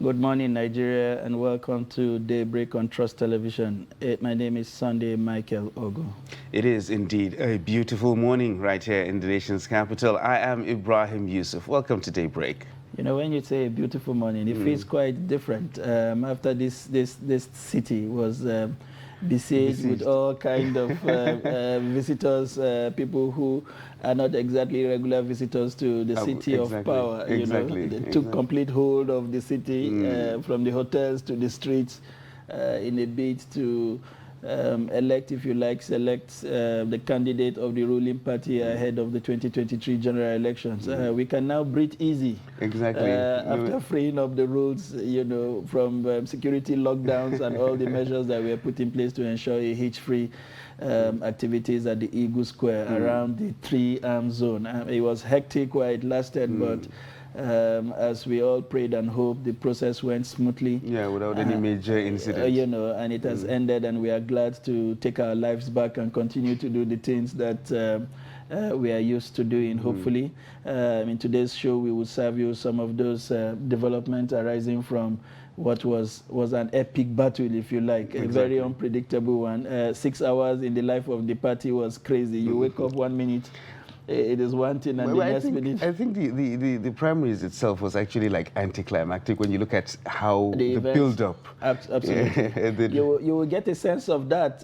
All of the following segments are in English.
Good morning, Nigeria, and welcome to Daybreak on Trust Television. My name is Sunday Michael Ogo. It is indeed a beautiful morning right here in the nation's capital. I am Ibrahim Yusuf. Welcome to Daybreak. You know, when you say a beautiful morning, it feels quite different after this city was besieged with all kind of visitors, people who are not exactly regular visitors to the city of power. They took complete hold of the city from the hotels to the streets in a bid to elect, if you like, select the candidate of the ruling party ahead of the 2023 general elections. We can now breathe easy. After freeing up the roads, from security lockdowns and all the measures that were put in place to ensure a hitch-free activities at the Eagle Square around the 3-arm zone. It was hectic while it lasted, but as we all prayed and hoped, the process went smoothly. Yeah, without any major incident. And it has ended, and we are glad to take our lives back and continue to do the things that we are used to doing, hopefully. In today's show, we will serve you some of those developments arising from what was an epic battle, if you like, a very unpredictable one. 6 hours in the life of the party was crazy. You wake up 1 minute, it is one thing, and the next minute. I think the primaries itself was actually like anticlimactic when you look at how the build-up. Absolutely. You will get a sense of that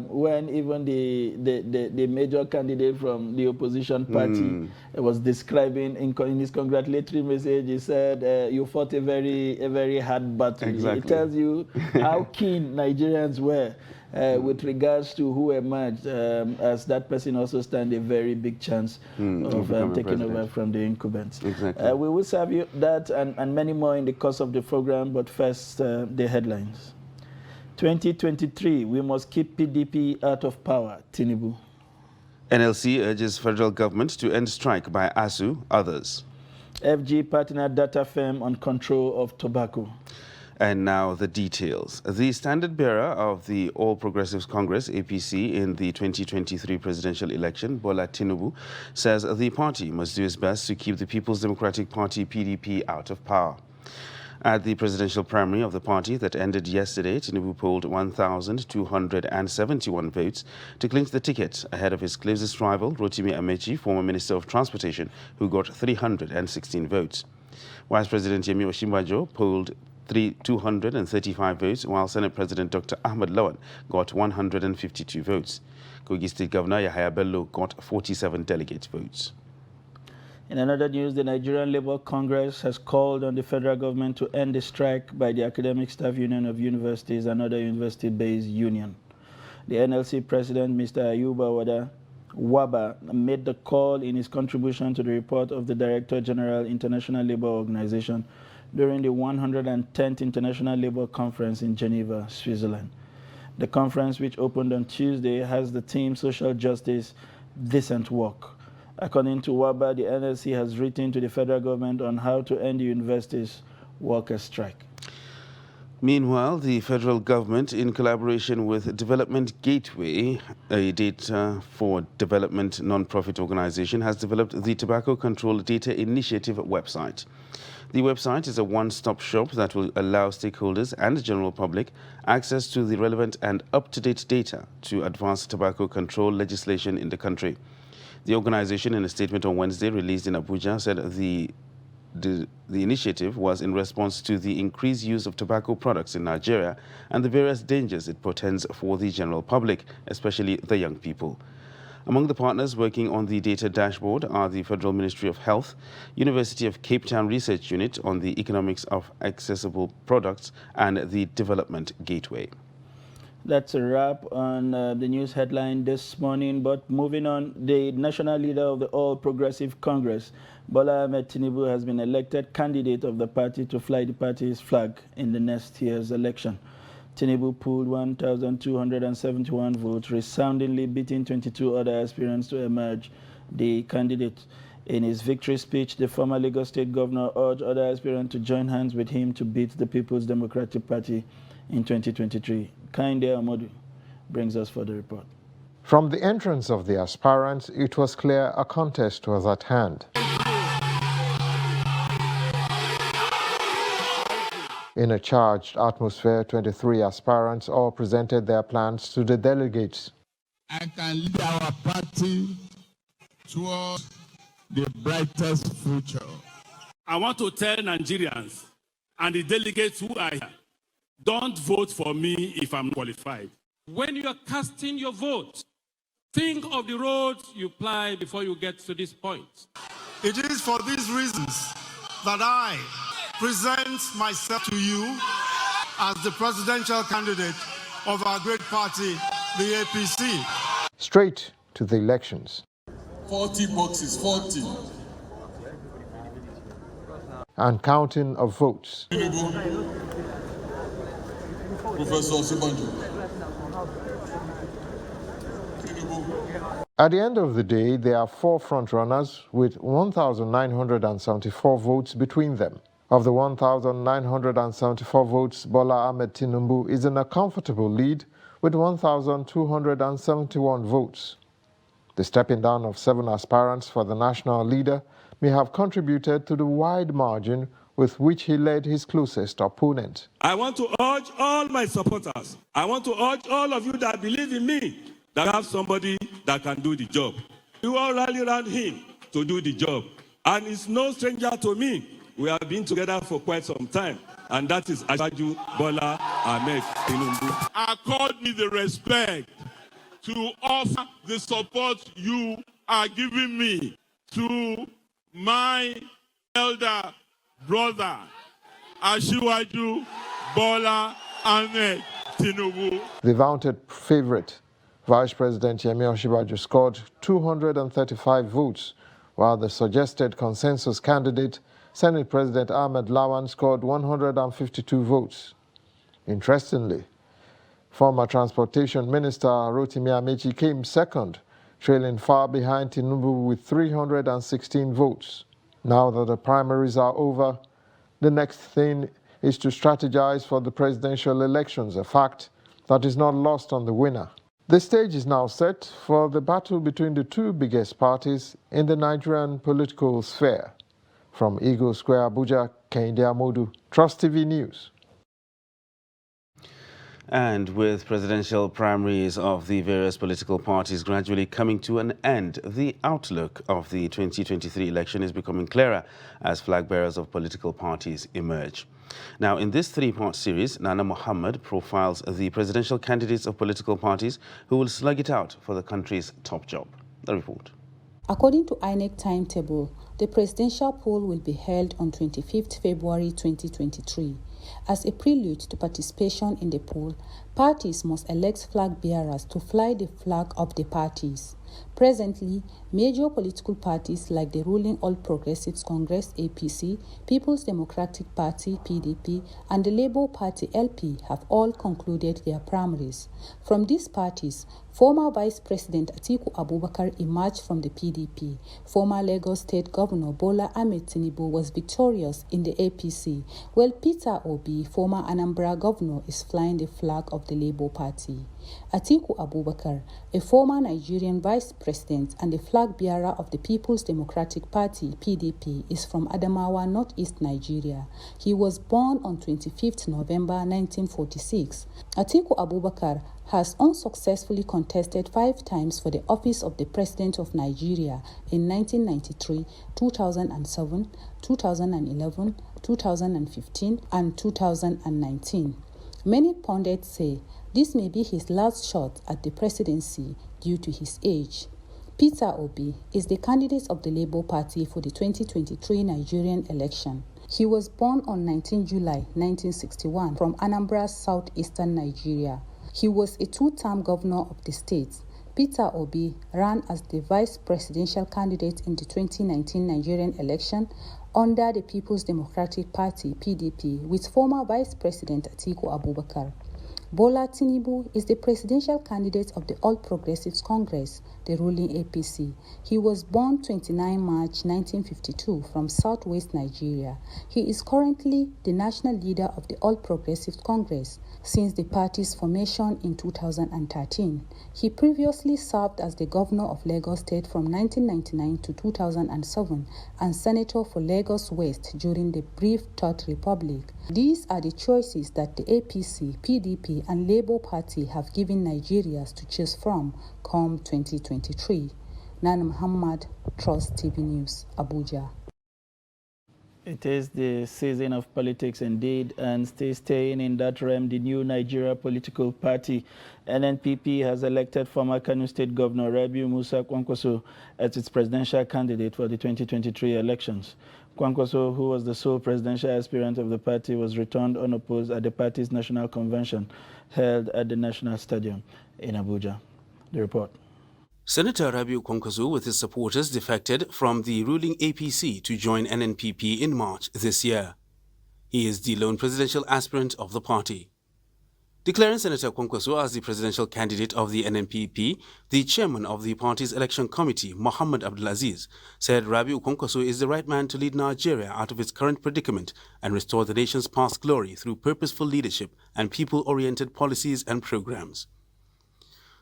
when even the major candidate from the opposition party was describing in his congratulatory message. He said, "You fought a very hard battle." It tells you how keen Nigerians were with regards to who emerged, as that person also stands a very big chance of taking over from the incumbents. We will serve you that and many more in the course of the program, but first, the headlines. 2023, we must keep PDP out of power, Tinubu. NLC urges federal government to end strike by ASU, others. FG partner data firm on control of tobacco. And now the details. The standard bearer of the All Progressives Congress, APC, in the 2023 presidential election, Bola Tinubu, says the party must do its best to keep the People's Democratic Party, PDP, out of power. At the presidential primary of the party that ended yesterday, Tinubu polled 1,271 votes to clinch the ticket ahead of his closest rival, Rotimi Amechi, former Minister of Transportation, who got 316 votes. Vice President Yemi Osinbajo polled 235 votes, while Senate President Dr. Ahmed Lawan got 152 votes. Kogi State Governor Yahaya Bello got 47 delegate votes. In another news, the Nigerian Labour Congress has called on the federal government to end the strike by the Academic Staff Union of Universities and other university-based union. The NLC president, Mr. Ayuba Waba, made the call in his contribution to the report of the Director General, International Labour Organization, during the 110th International Labour Conference in Geneva, Switzerland. The conference, which opened on Tuesday, has the theme Social Justice, Decent Work. According to Waba, the NLC has written to the federal government on how to end the university's workers' strike. Meanwhile, the federal government, in collaboration with Development Gateway, a data for development non-profit organization, has developed the Tobacco Control Data Initiative website. The website is a one-stop shop that will allow stakeholders and the general public access to the relevant and up-to-date data to advance tobacco control legislation in the country. The organization, in a statement on Wednesday released in Abuja, said the initiative was in response to the increased use of tobacco products in Nigeria and the various dangers it portends for the general public, especially the young people. Among the partners working on the data dashboard are the Federal Ministry of Health, University of Cape Town Research Unit on the Economics of Accessible Products, and the Development Gateway. That's a wrap on the news headline this morning. But moving on, the national leader of the All Progressive Congress, Bola Ahmed Tinubu, has been elected candidate of the party to fly the party's flag in the next year's election. Tinubu pooled 1,271 votes, resoundingly beating 22 other aspirants to emerge the candidate. In his victory speech, the former Lagos State Governor urged other aspirants to join hands with him to beat the People's Democratic Party in 2023. Kainde Amodu brings us for the report. From the entrance of the aspirants, it was clear a contest was at hand. In a charged atmosphere, 23 aspirants all presented their plans to the delegates. I can lead our party towards the brightest future. I want to tell Nigerians and the delegates who are here, don't vote for me if I'm qualified. When you are casting your vote, think of the roads you ply before you get to this point. It is for these reasons that I present myself to you as the presidential candidate of our great party, the APC. Straight to the elections. 40 boxes, 40. And counting of votes. Professor Sibanjo. At the end of the day, there are 4 frontrunners with 1,974 votes between them. Of the 1,974 votes, Bola Ahmed Tinubu is in a comfortable lead with 1,271 votes. The stepping down of 7 aspirants for the national leader may have contributed to the wide margin with which he led his closest opponent. I want to urge all my supporters, I want to urge all of you that believe in me, that have somebody that can do the job. You all rally around him to do the job. And it's no stranger to me. We have been together for quite some time. And that is Asiwaju Bola Ahmed Tinubu. Accord me the respect to offer the support you are giving me to my elder brother, Asiwaju Bola Ahmed Tinubu. The vaunted favorite, Vice President Yemi Osinbajo, scored 235 votes, while the suggested consensus candidate, Senate President Ahmed Lawan, scored 152 votes. Interestingly, former Transportation Minister Rotimi Amechi came second, trailing far behind Tinubu with 316 votes. Now that the primaries are over, the next thing is to strategize for the presidential elections, a fact that is not lost on the winner. The stage is now set for the battle between the 2 biggest parties in the Nigerian political sphere. From Eagle Square, Abuja, Kehinde Amodu, Trust TV News. And with presidential primaries of the various political parties gradually coming to an end, the outlook of the 2023 election is becoming clearer as flag bearers of political parties emerge. Now, in this 3-part series, Nana Mohammed profiles the presidential candidates of political parties who will slug it out for the country's top job. The report. According to INEC timetable, the presidential poll will be held on 25th February 2023. As a prelude to participation in the poll, parties must elect flag bearers to fly the flag of the parties. Presently, major political parties like the ruling All Progressives Congress (APC), People's Democratic Party (PDP), and the Labour Party (LP) have all concluded their primaries. From these parties, former Vice President Atiku Abubakar emerged from the PDP. Former Lagos State Governor Bola Ahmed Tinubu was victorious in the APC, while Peter Obi, former Anambra Governor, is flying the flag of the Labour Party. Atiku Abubakar, a former Nigerian Vice President and the flag bearer of the People's Democratic Party (PDP), is from Adamawa, northeast Nigeria. He was born on 25th November 1946. Atiku Abubakar has unsuccessfully contested 5 times for the office of the President of Nigeria in 1993, 2007, 2011, 2015, and 2019. Many pundits say this may be his last shot at the presidency due to his age. Peter Obi is the candidate of the Labour Party for the 2023 Nigerian election. He was born on 19 July 1961 from Anambra, southeastern Nigeria. He was a 2-term governor of the state. Peter Obi ran as the vice presidential candidate in the 2019 Nigerian election under the People's Democratic Party (PDP) with former Vice President Atiku Abubakar. Bola Tinubu is the presidential candidate of the All Progressives Congress, the ruling APC. He was born 29 March 1952 from southwest Nigeria. He is currently the national leader of the All Progressives Congress since the party's formation in 2013. He previously served as the governor of Lagos State from 1999 to 2007 and senator for Lagos West during the brief Third Republic. These are the choices that the APC, PDP, and Labour Party have given Nigerians to choose from come 2023. Nana Muhammad, Trust TV News, Abuja. It is the season of politics indeed, and staying in that realm, the new Nigeria political party, NNPP, has elected former Kano State Governor Rabiu Musa Kwankwaso as its presidential candidate for the 2023 elections. Kwankwaso, who was the sole presidential aspirant of the party, was returned unopposed at the party's national convention held at the National Stadium in Abuja. The report. Senator Rabiu Kwankwaso with his supporters defected from the ruling APC to join NNPP in March this year. He is the lone presidential aspirant of the party. Declaring Senator Kwankwaso as the presidential candidate of the NNPP, the chairman of the party's election committee, Muhammad Abdulaziz, said Rabiu Kwankwaso is the right man to lead Nigeria out of its current predicament and restore the nation's past glory through purposeful leadership and people-oriented policies and programs.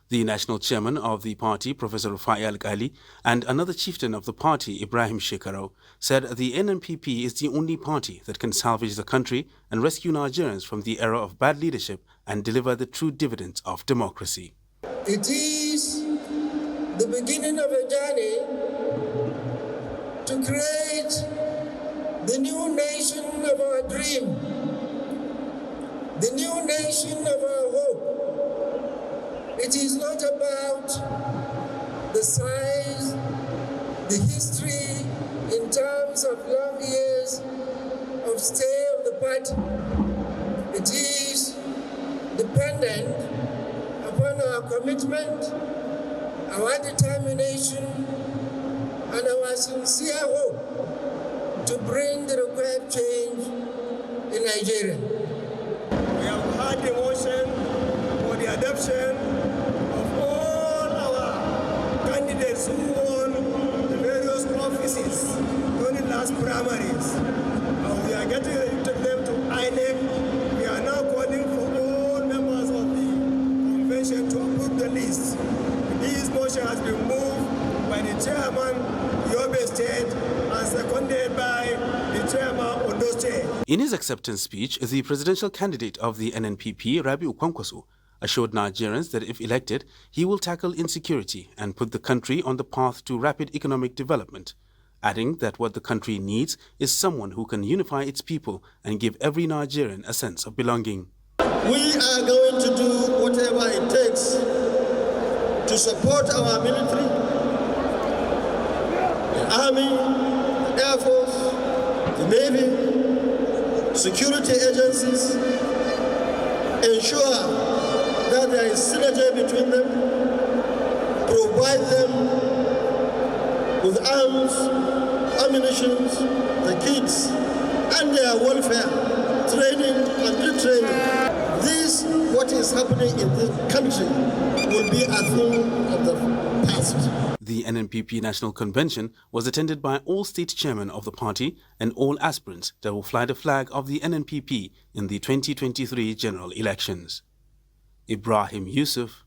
The national chairman of the party, Professor Rufai Al-Ghali, and another chieftain of the party, Ibrahim Shekarau, said the NNPP is the only party that can salvage the country and rescue Nigerians from the era of bad leadership and deliver the true dividends of democracy. It is the beginning of a journey to create the new nation of our dream, the new nation of our hope. It is not about the size, the history in terms of long years of stay of the party. It is dependent upon our commitment, our determination, and our sincere hope to bring the required change in Nigeria. We have had the motion for the adoption who won the various offices during last primaries. We are getting ready to take them to INEC. We are now calling for all members of the convention to approve the list. This motion has been moved by the chairman, Yobe State, and seconded by the chairman, Ondo State. In his acceptance speech, the presidential candidate of the NNPP, Rabiu Kwankwaso, assured Nigerians that if elected, he will tackle insecurity and put the country on the path to rapid economic development, adding that what the country needs is someone who can unify its people and give every Nigerian a sense of belonging. We are going to do whatever it takes to support our military, the Army, the Air Force, the Navy, security agencies, ensure that there is synergy between them, provide them with arms, ammunition, the kids, and their welfare, training and retraining. This, what is happening in this country, will be a thing of the past. The NNPP National Convention was attended by all state chairmen of the party and all aspirants that will fly the flag of the NNPP in the 2023 general elections. Ibrahim Yusuf,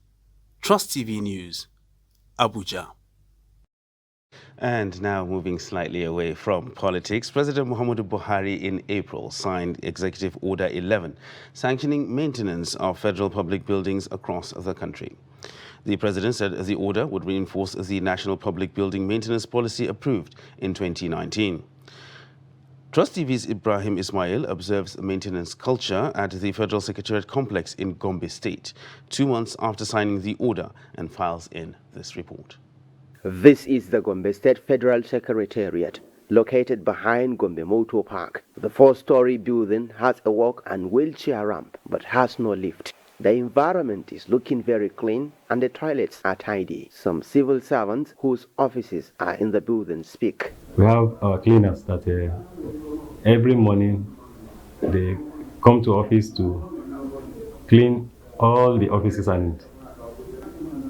Trust TV News, Abuja. And now moving slightly away from politics, President Muhammadu Buhari in April signed Executive Order 11, sanctioning maintenance of federal public buildings across the country. The president said the order would reinforce the National Public Building Maintenance Policy approved in 2019. Trust TV's Ibrahim Ismail observes maintenance culture at the Federal Secretariat Complex in Gombe State, 2 months after signing the order, and files in this report. This is the Gombe State Federal Secretariat, located behind Gombe Motor Park. The 4-story building has a walk and wheelchair ramp, but has no lift. The environment is looking very clean and the toilets are tidy. Some civil servants whose offices are in the building speak. We have our cleaners that every morning they come to office to clean all the offices and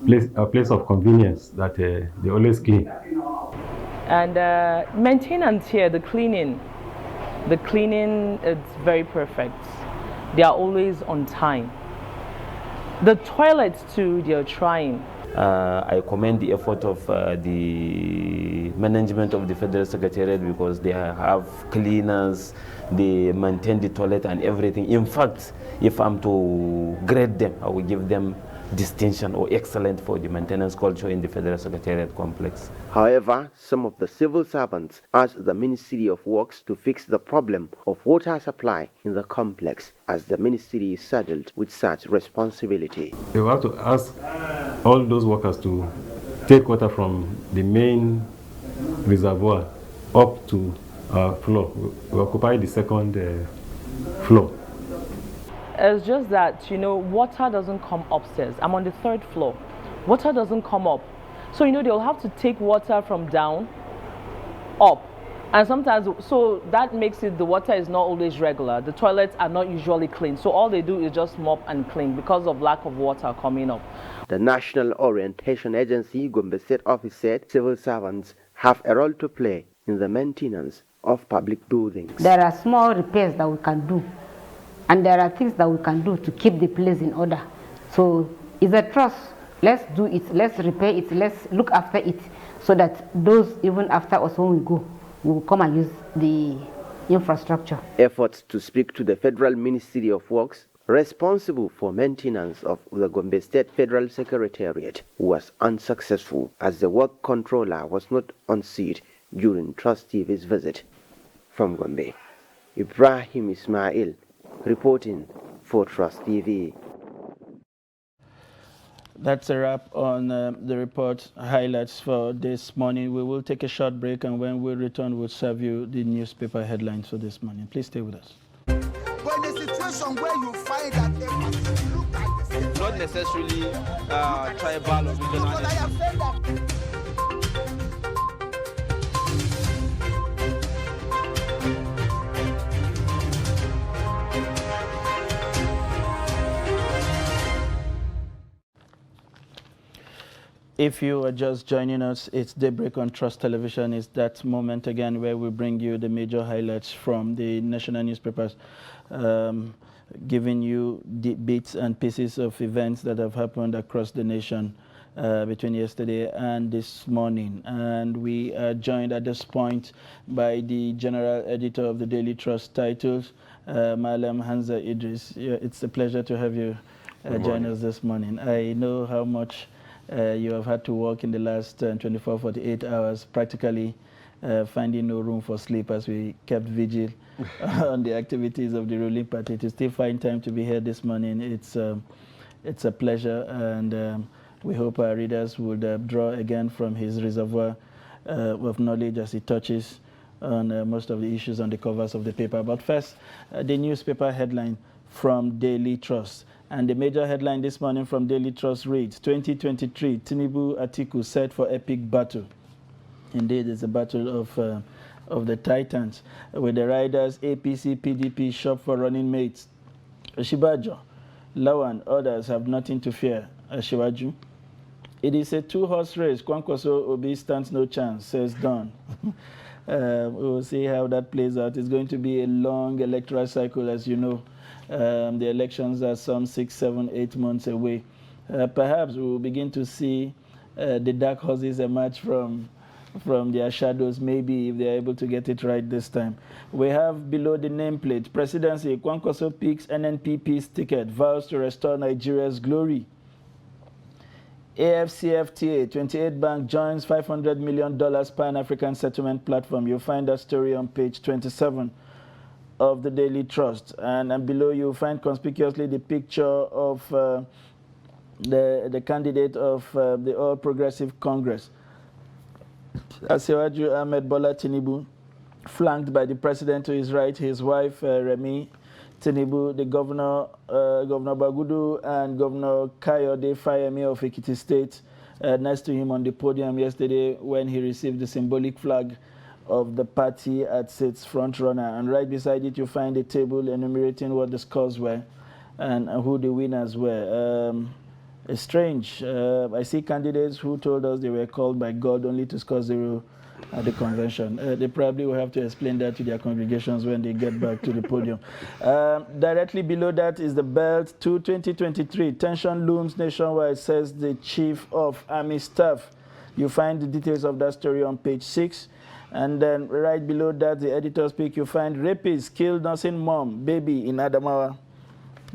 place of convenience that they always clean. And maintenance here, the cleaning is very perfect. They are always on time. The toilets too, they are trying. I commend the effort of the management of the Federal Secretariat because they have cleaners, they maintain the toilet and everything. In fact, if I'm to grade them, I will give them distinction or excellent for the maintenance culture in the Federal Secretariat complex. However, some of the civil servants asked the Ministry of Works to fix the problem of water supply in the complex as the ministry is saddled with such responsibility. They will have to ask all those workers to take water from the main reservoir up to our floor. We occupy the second floor. It's just that, you know, water doesn't come upstairs. I'm on the 3rd floor. Water doesn't come up. So, you know, they'll have to take water from down, up. And sometimes, so that makes it, the water is not always regular. The toilets are not usually clean. So all they do is just mop and clean because of lack of water coming up. The National Orientation Agency, Gombe State Office said civil servants have a role to play in the maintenance of public buildings. There are small repairs that we can do. And there are things that we can do to keep the place in order. So it's a trust. Let's do it, let's repair it, let's look after it so that those, even after us when we go, will come and use the infrastructure. Efforts to speak to the Federal Ministry of Works responsible for maintenance of the Gombe State Federal Secretariat was unsuccessful as the work controller was not on seat during Trust TV's visit. From Gombe, Ibrahim Ismail reporting for Trust TV. That's a wrap on the report highlights for this morning. We will take a short break, and when we return, we'll serve you the newspaper headlines for this morning. Please stay with us. But in a situation where you find that they look at the same, not necessarily tribal or regional. If you are just joining us, it's Daybreak on Trust Television. It's that moment again where we bring you the major highlights from the national newspapers, giving you the bits and pieces of events that have happened across the nation between yesterday and this morning. And we are joined at this point by the general editor of the Daily Trust titles, Malam Hanza Idris. It's a pleasure to have you join us this morning. I know how much you have had to work in the last 24, 48 hours, practically finding no room for sleep as we kept vigil on the activities of the ruling party. To still find time to be here this morning, it's a pleasure, and we hope our readers would draw again from his reservoir of knowledge as he touches on most of the issues on the covers of the paper. But first, the newspaper headline from Daily Trust. And the major headline this morning from Daily Trust reads, 2023, Tinubu Atiku set for epic battle. Indeed, it's a battle of the titans, with the riders APC, PDP shop for running mates. Shibajo, Lawan, others have nothing to fear. Shiwaju. It is a two-horse race. Kwankwaso Obi stands no chance, says Don. We'll see how that plays out. It's going to be a long electoral cycle, as you know. The elections are some 6, 7, 8 months away. Perhaps we will begin to see the dark horses emerge from their shadows, maybe if they're able to get it right this time. We have below the nameplate, Presidency, Kwankwaso picks NNPP's ticket, vows to restore Nigeria's glory. AFCFTA, 28 Bank joins $500 million Pan-African Settlement Platform. You'll find that story on page 27 of the Daily Trust. And below you'll find conspicuously the picture of the candidate of the All Progressive Congress, Asiwaju Ahmed Bola Tinubu, flanked by the president to his right, his wife Remi Tinubu, the governor, Governor Bagudu, and Governor Kayode Fayemi of Ekiti State, next to him on the podium yesterday when he received the symbolic flag of the party as its front runner. And right beside it, you find a table enumerating what the scores were. and who the winners were. It's strange. I see candidates who told us they were called by God only to score 0 at the convention. They probably will have to explain that to their congregations when they get back to the podium. Directly below that is the belt to 2023. Tension looms nationwide, says the Chief of Army Staff. You find the details of that story on page 6. And then right below that, the editor's pick, you find rapists killed nursing mom, baby in Adamawa.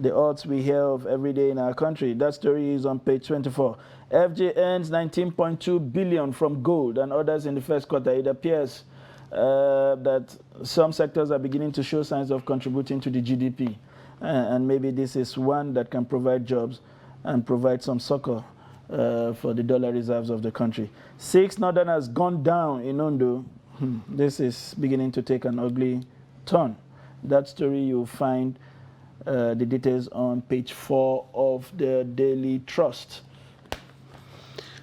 The odds we hear of every day in our country. That story is on page 24. FJ earns 19.2 billion from gold and others in the first quarter. It appears that some sectors are beginning to show signs of contributing to the GDP. And maybe this is one that can provide jobs and provide some succor for the dollar reserves of the country. 6 Northerners gone down in Ondo. This is beginning to take an ugly turn. That story you'll find the details on page 4 of the Daily Trust.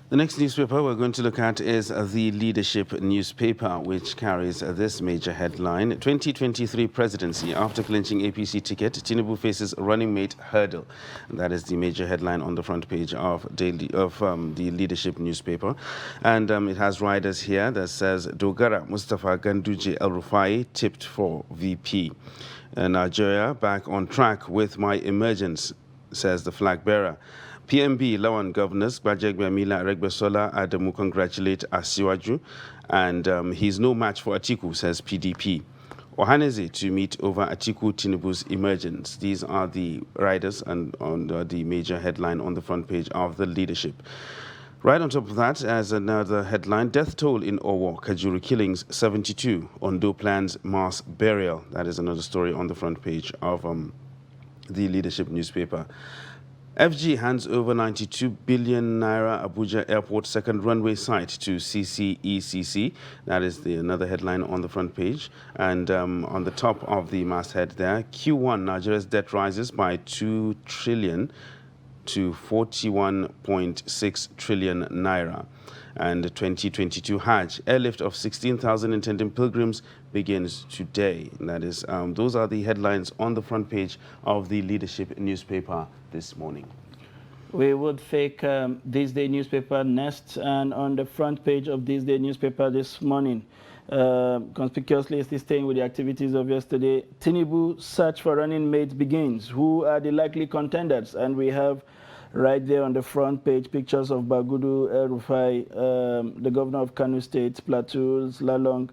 The next newspaper we're going to look at is the Leadership newspaper, which carries this major headline: 2023 presidency. After clinching APC ticket, Tinubu faces running mate hurdle. And that is the major headline on the front page of the Leadership newspaper. And it has riders here that says, Dogara Mustafa Ganduje El-Rufai tipped for VP. Nigeria back on track with my emergence, says the flag bearer. PMB Lawan governors Gbajegbe Mila Regbesola Adamu congratulate Asiwaju, and he's no match for Atiku, says PDP. Ohaneze to meet over Atiku Tinubu's emergence. These are the riders and on the major headline on the front page of the Leadership. Right on top of that, as another headline, death toll in Owo, Kajuru killings 72, Ondo plans mass burial. That is another story on the front page of the Leadership newspaper. FG hands over 92 billion naira Abuja Airport second runway site to CCECC. That is another headline on the front page. And on the top of the masthead there, Q1 Nigeria's debt rises by 2 trillion to 41.6 trillion naira. And the 2022 Hajj airlift of 16,000 intending pilgrims begins today. And that is, those are the headlines on the front page of the Leadership newspaper this morning. We would take This Day newspaper next, and on the front page of This Day newspaper this morning, conspicuously staying with the activities of yesterday, Tinubu search for running mates begins. Who are the likely contenders? And we have right there on the front page pictures of Bagudu El-Rufai, the governor of Kano State, Plateau, Lalong.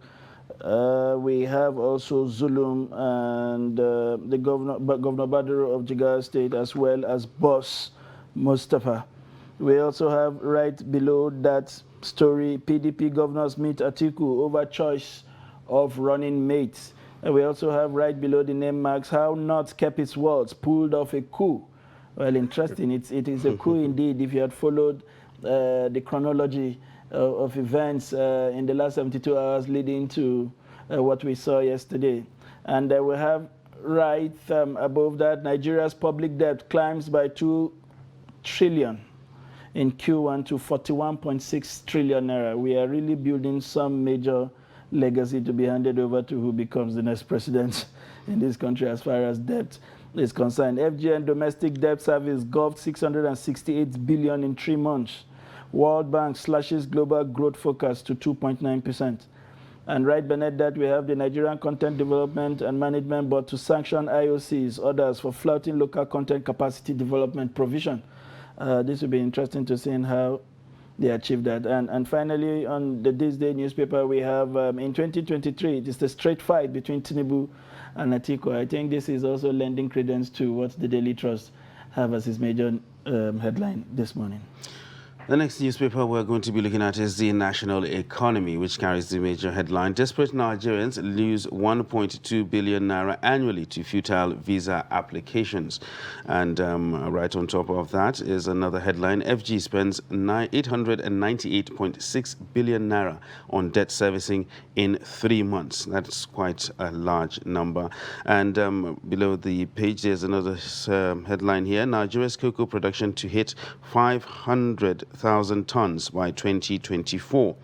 We have also Zulum and the Governor Badru of Jigawa State, as well as Boss Mustafa. We also have right below that story, PDP governors meet Atiku over choice of running mates. And we also have right below the name marks, how North kept its words, pulled off a coup. Well, interesting. It is a coup indeed. If you had followed the chronology of events in the last 72 hours leading to what we saw yesterday. And we have right above that, Nigeria's public debt climbs by 2 trillion in Q1 to 41.6 trillion naira. We are really building some major legacy to be handed over to who becomes the next president in this country as far as debt is concerned. FGN domestic debt service gulfed 668 billion in 3 months. World Bank slashes global growth forecast to 2.9%. And right beneath that, we have the Nigerian Content Development and Management Board to sanction IOC's orders for flouting local content capacity development provision. This will be interesting to see how they achieve that. And finally, on the This Day newspaper, we have in 2023, it is the straight fight between Tinubu and Atiku. I think this is also lending credence to what the Daily Trust have as its major headline this morning. The next newspaper we're going to be looking at is the National Economy, which carries the major headline: desperate Nigerians lose 1.2 billion naira annually to futile visa applications. And right on top of that is another headline: FG spends 898.6 billion naira on debt servicing in 3 months. That's quite a large number. And below the page, there's another headline here: Nigeria's cocoa production to hit 500,000 tons by 2024.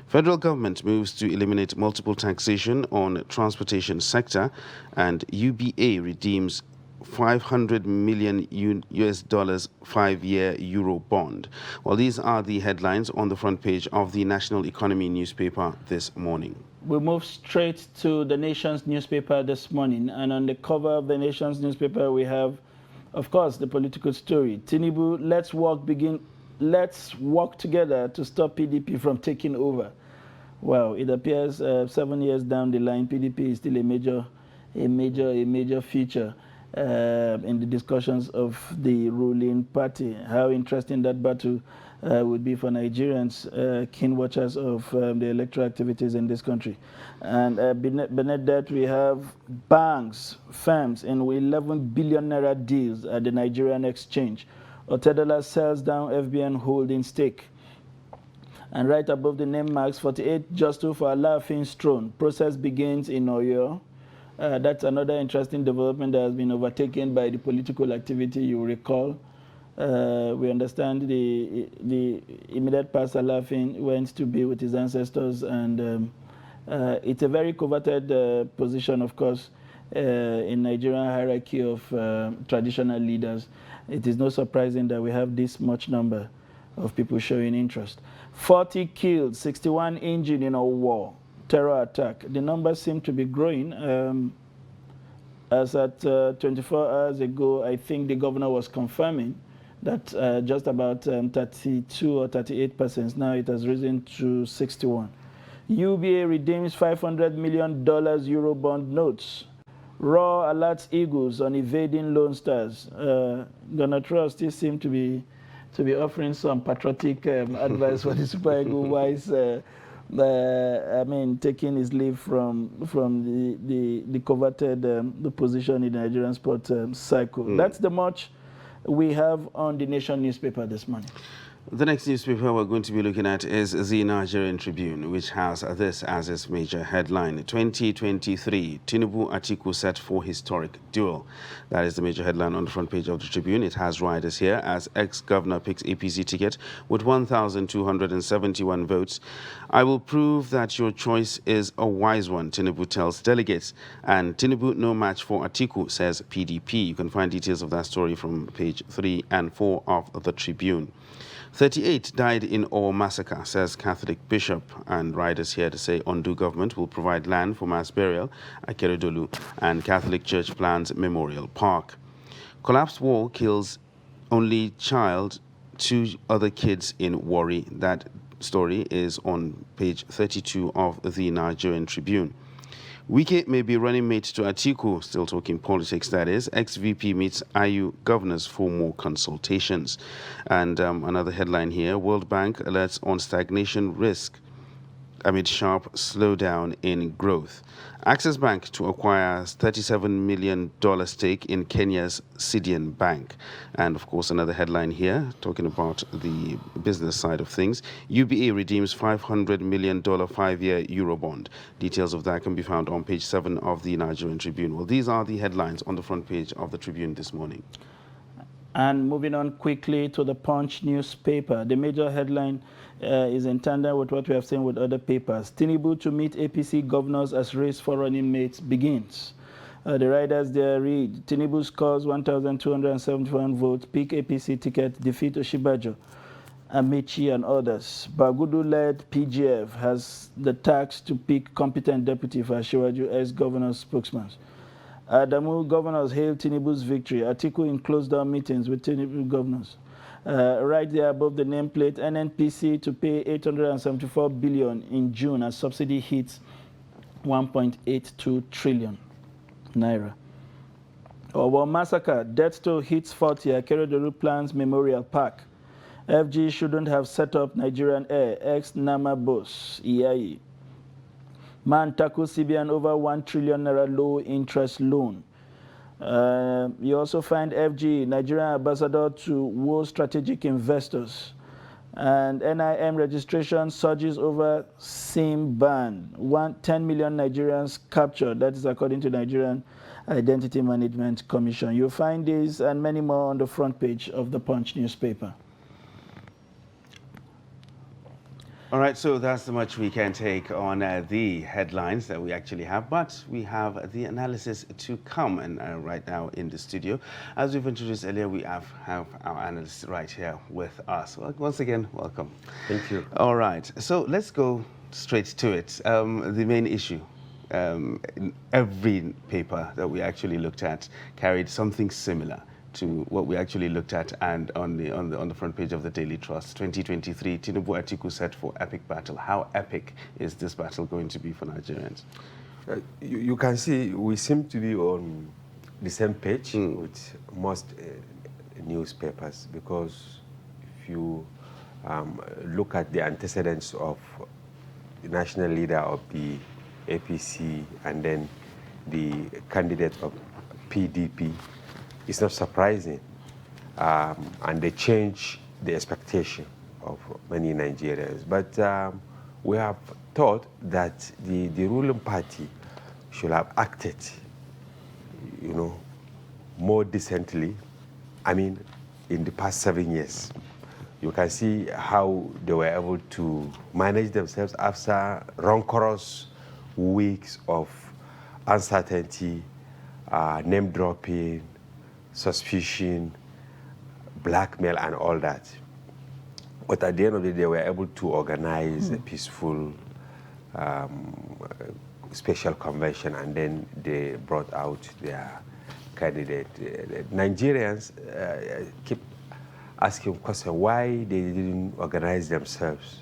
Federal government moves to eliminate multiple taxation on transportation sector, and UBA redeems $500 million US dollars 5-year euro bond. Well, these are the headlines on the front page of the National Economy newspaper this morning. We move straight to the Nation's newspaper this morning, and on the cover of the Nation's newspaper we have, of course, the political story. Tinubu, let's work together to stop PDP from taking over. Well, it appears 7 years down the line, PDP is still a major feature in the discussions of the ruling party. How interesting that battle would be for Nigerians, keen watchers of the electoral activities in this country. And beneath that, we have banks, firms in 11 billion naira deals at the Nigerian exchange. Otedola sells down FBN holding stake. And right above the name marks, 48 Justice for Alaafin's throne. Process begins in Oyo. That's another interesting development that has been overtaken by the political activity, you recall. We understand the immediate past Alaafin went to be with his ancestors, and it's a very coveted position, of course, in Nigerian hierarchy of traditional leaders. It is not surprising that we have this much number of people showing interest. 40 killed, 61 injured in a war, terror attack. The numbers seem to be growing. As at 24 hours ago, I think the governor was confirming that just about 32 or 38%. Now it has risen to 61. UBA redeems $500 million Eurobond notes. Raw alerts Eagles on evading Lone Stars. Ghana Trust still seem to be offering some patriotic advice for the Super Eagles. Wise, taking his leave from the coveted the position in the Nigerian sport cycle. That's the much we have on the Nation newspaper this morning. The next newspaper we're going to be looking at is the Nigerian Tribune, which has this as its major headline. 2023, Tinubu Atiku set for historic duel. That is the major headline on the front page of the Tribune. It has riders here as ex-governor picks APC ticket with 1,271 votes. I will prove that your choice is a wise one, Tinubu tells delegates. And Tinubu no match for Atiku, says PDP. You can find details of that story from page 3 and 4 of the Tribune. 38 died in Or massacre, says Catholic bishop, and riders here to say Ondo government will provide land for mass burial at Keredolu, and Catholic Church plans memorial park. Collapsed wall kills only child, 2 other kids in Warri. That story is on page 32 of the Nigerian Tribune. Wike may be running mate to Atiku, still talking politics, that is. Ex-VP meets IU governors for more consultations. And another headline here, World Bank alerts on stagnation risk amid sharp slowdown in growth. Access Bank to acquire $37 million stake in Kenya's Sidian Bank. And of course, another headline here, talking about the business side of things. UBA redeems $500 million 5-year Eurobond. Details of that can be found on page 7 of the Nigerian Tribune. Well, these are the headlines on the front page of the Tribune this morning. And moving on quickly to the Punch newspaper. The major headline is in tandem with what we have seen with other papers. Tinubu to meet APC governors as race for running mates begins. The riders there read, Tinubu scores 1,271 votes, pick APC ticket, defeat Oshibajo, Amechi and others. Bagudu-led PGF has the task to pick competent deputy for Asiwaju as governor's spokesman. Adamu governors hail Tinubu's victory. Atiku in closed-down meetings with Tinubu governors. Right there above the nameplate, NNPC to pay 874 billion in June as subsidy hits 1.82 trillion naira. Owo massacre, death toll hits 40. Keredolu plans memorial park. FG shouldn't have set up Nigerian Air. Ex-Nama boss, EIE. Man tackles CBN over 1 trillion naira low interest loan. You also find FG, Nigerian ambassador to World Strategic Investors. And NIM registration surges over SIM ban. 10 million Nigerians captured. That is according to Nigerian Identity Management Commission. You'll find these and many more on the front page of the Punch newspaper. All right, so that's how much we can take on the headlines that we actually have, but we have the analysis to come. And right now in the studio, as we've introduced earlier, we have our analyst right here with us. Well, once again, welcome. Thank you. All right, so let's go straight to it. The main issue. Every paper that we actually looked at carried something similar to what we actually looked at, and on the front page of the Daily Trust, 2023, Tinubu Atiku set for epic battle. How epic is this battle going to be for Nigerians? You can see we seem to be on the same page with most newspapers, because if you look at the antecedents of the national leader of the APC and then the candidate of PDP, it's not surprising. And they change the expectation of many Nigerians. But we have thought that the ruling party should have acted, more decently. I mean, in the past 7 years. You can see how they were able to manage themselves after rancorous weeks of uncertainty, name dropping, suspicion, blackmail, and all that. But at the end of the day, they were able to organize a peaceful special convention, and then they brought out their candidate. Nigerians keep asking questions why they didn't organize themselves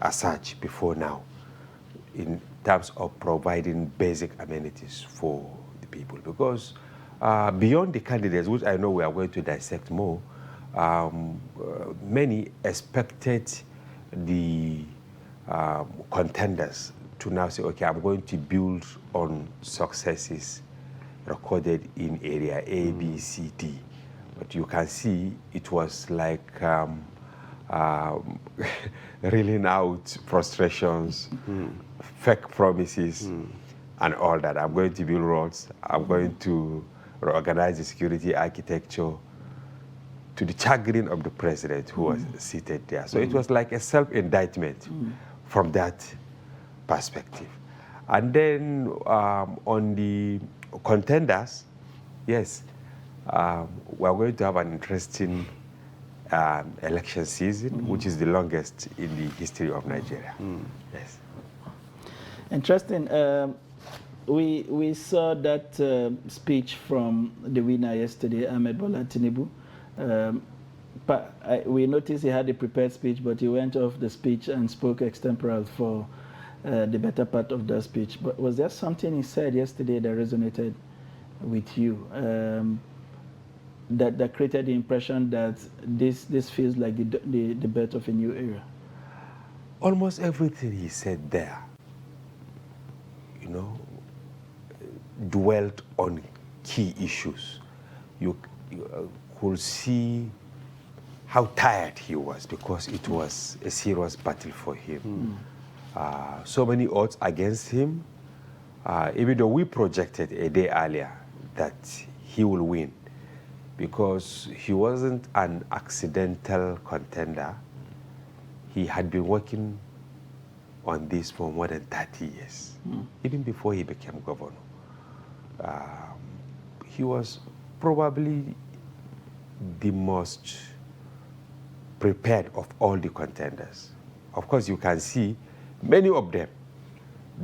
as such before now in terms of providing basic amenities for the people. Because beyond the candidates, which I know we are going to dissect more, many expected the contenders to now say, okay, I'm going to build on successes recorded in area A, B, C, D. But you can see it was like reeling out frustrations, fake promises, and all that. I'm going to build roads. I'm going to reorganize the security architecture, to the chagrin of the president who was seated there. So it was like a self-indictment from that perspective. And then on the contenders, yes, we are going to have an interesting election season, which is the longest in the history of Nigeria. Yes. Interesting. We saw that speech from the winner yesterday, Ahmed Bola Tinubu. We noticed he had a prepared speech, but he went off the speech and spoke extemporal for the better part of that speech. But was there something he said yesterday that resonated with you, that created the impression that this feels like the birth of a new era? Almost everything he said there, dwelt on key issues. You could see how tired he was, because it was a serious battle for him. So many odds against him, even though we projected a day earlier that he will win, because he wasn't an accidental contender. He had been working on this for more than 30 years, even before he became governor. He was probably the most prepared of all the contenders. Of course, you can see many of them,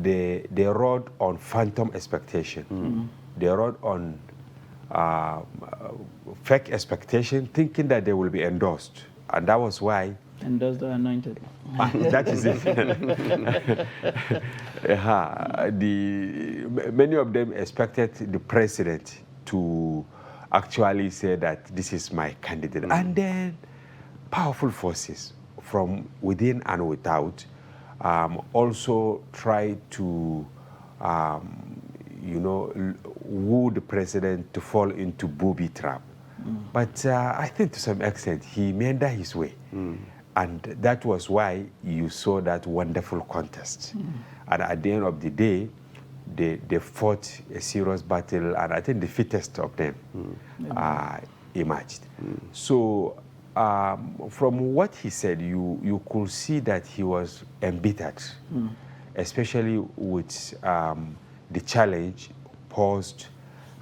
they rode on phantom expectation. They rode on fake expectation, thinking that they will be endorsed. And that was why... Endorsed or anointed. That is it. Many of them expected the president to actually say that this is my candidate. And then powerful forces from within and without also try to, woo the president to fall into booby trap. But I think to some extent he meandered his way. And that was why you saw that wonderful contest. And at the end of the day, they fought a serious battle, and I think the fittest of them emerged. So from what he said, you could see that he was embittered, especially with the challenge posed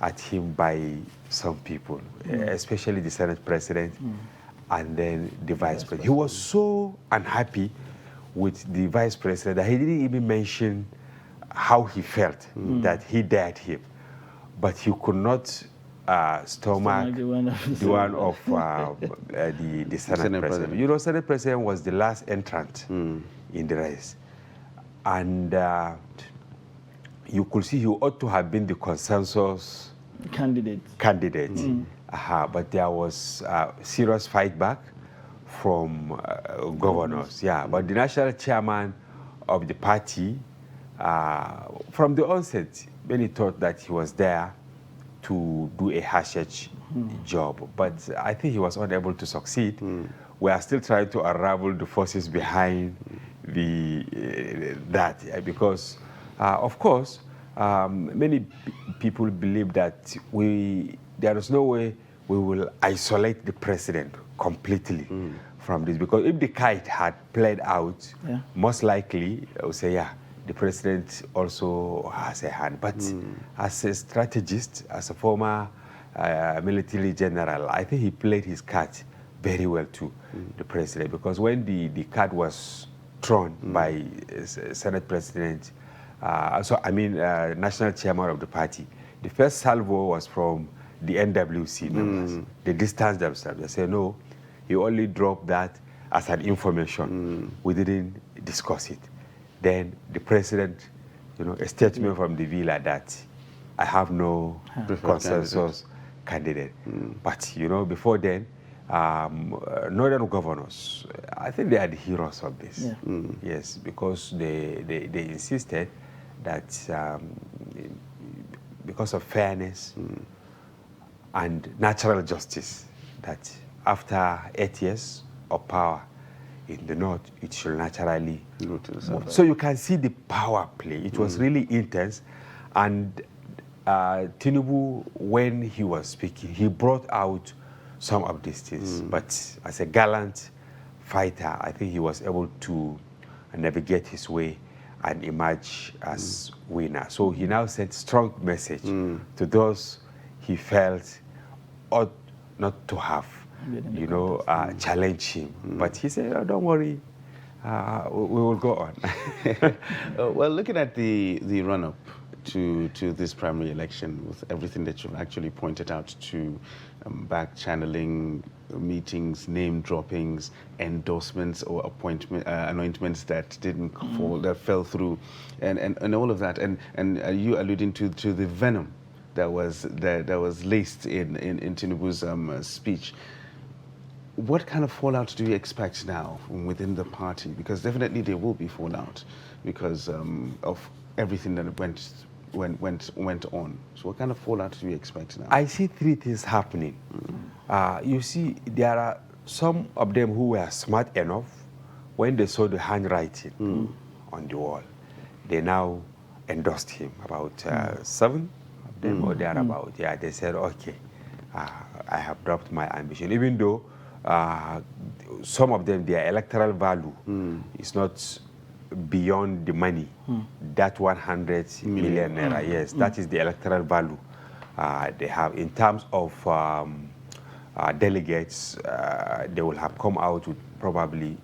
at him by some people, especially the Senate President and then the Vice President. He was so unhappy with the Vice President that he didn't even mention how he felt that he dared him. But he could not stomach the one of the Senate President. You know, Senate President was the last entrant in the race. And you could see he ought to have been the consensus candidate. But there was serious fight back from governors. Yeah, but the national chairman of the party, from the onset, many thought that he was there to do a hashed job. But I think he was unable to succeed. We are still trying to unravel the forces behind that, because, of course, many people believe that there is no way we will isolate the president completely from this, because if the kite had played out, most likely, I would say, yeah, the president also has a hand. But as a strategist, as a former military general, I think he played his card very well too, the president, because when the card was thrown by Senate President, national chairman of the party, the first salvo was from the NWC members. They distanced themselves. They said, no, he only dropped that as an information. We didn't discuss it. Then the president, a statement from the villa that I have no consensus candidate. But, before then, northern governors, I think they are the heroes of this. Yes, because they insisted that because of fairness and natural justice, that after 8 years of power in the north, it should naturally go to the south. So you can see the power play. It was really intense. And Tinubu, when he was speaking, he brought out some of these things. But as a gallant fighter, I think he was able to navigate his way and emerge as winner. So he now sent strong message to those he felt ought not to have, challenge him. But he said, oh, don't worry, we will go on. Well, looking at the run-up to this primary election, with everything that you've actually pointed out to, back channeling, meetings, name droppings, endorsements or anointments that didn't fall, that fell through, and all of that, and you alluding to the venom that was laced in Tinubu's speech. What kind of fallout do you expect now from within the party? Because definitely there will be fallout because of everything that went on. So what kind of fallout do you expect now? I see three things happening. You see, there are some of them who were smart enough when they saw the handwriting on the wall. They now endorsed him, about 7 of them or thereabout. Yeah, they said, okay, I have dropped my ambition, even though some of them, their electoral value is not beyond the money. That 100 million naira, yes, that is the electoral value they have. In terms of delegates, they will have come out with probably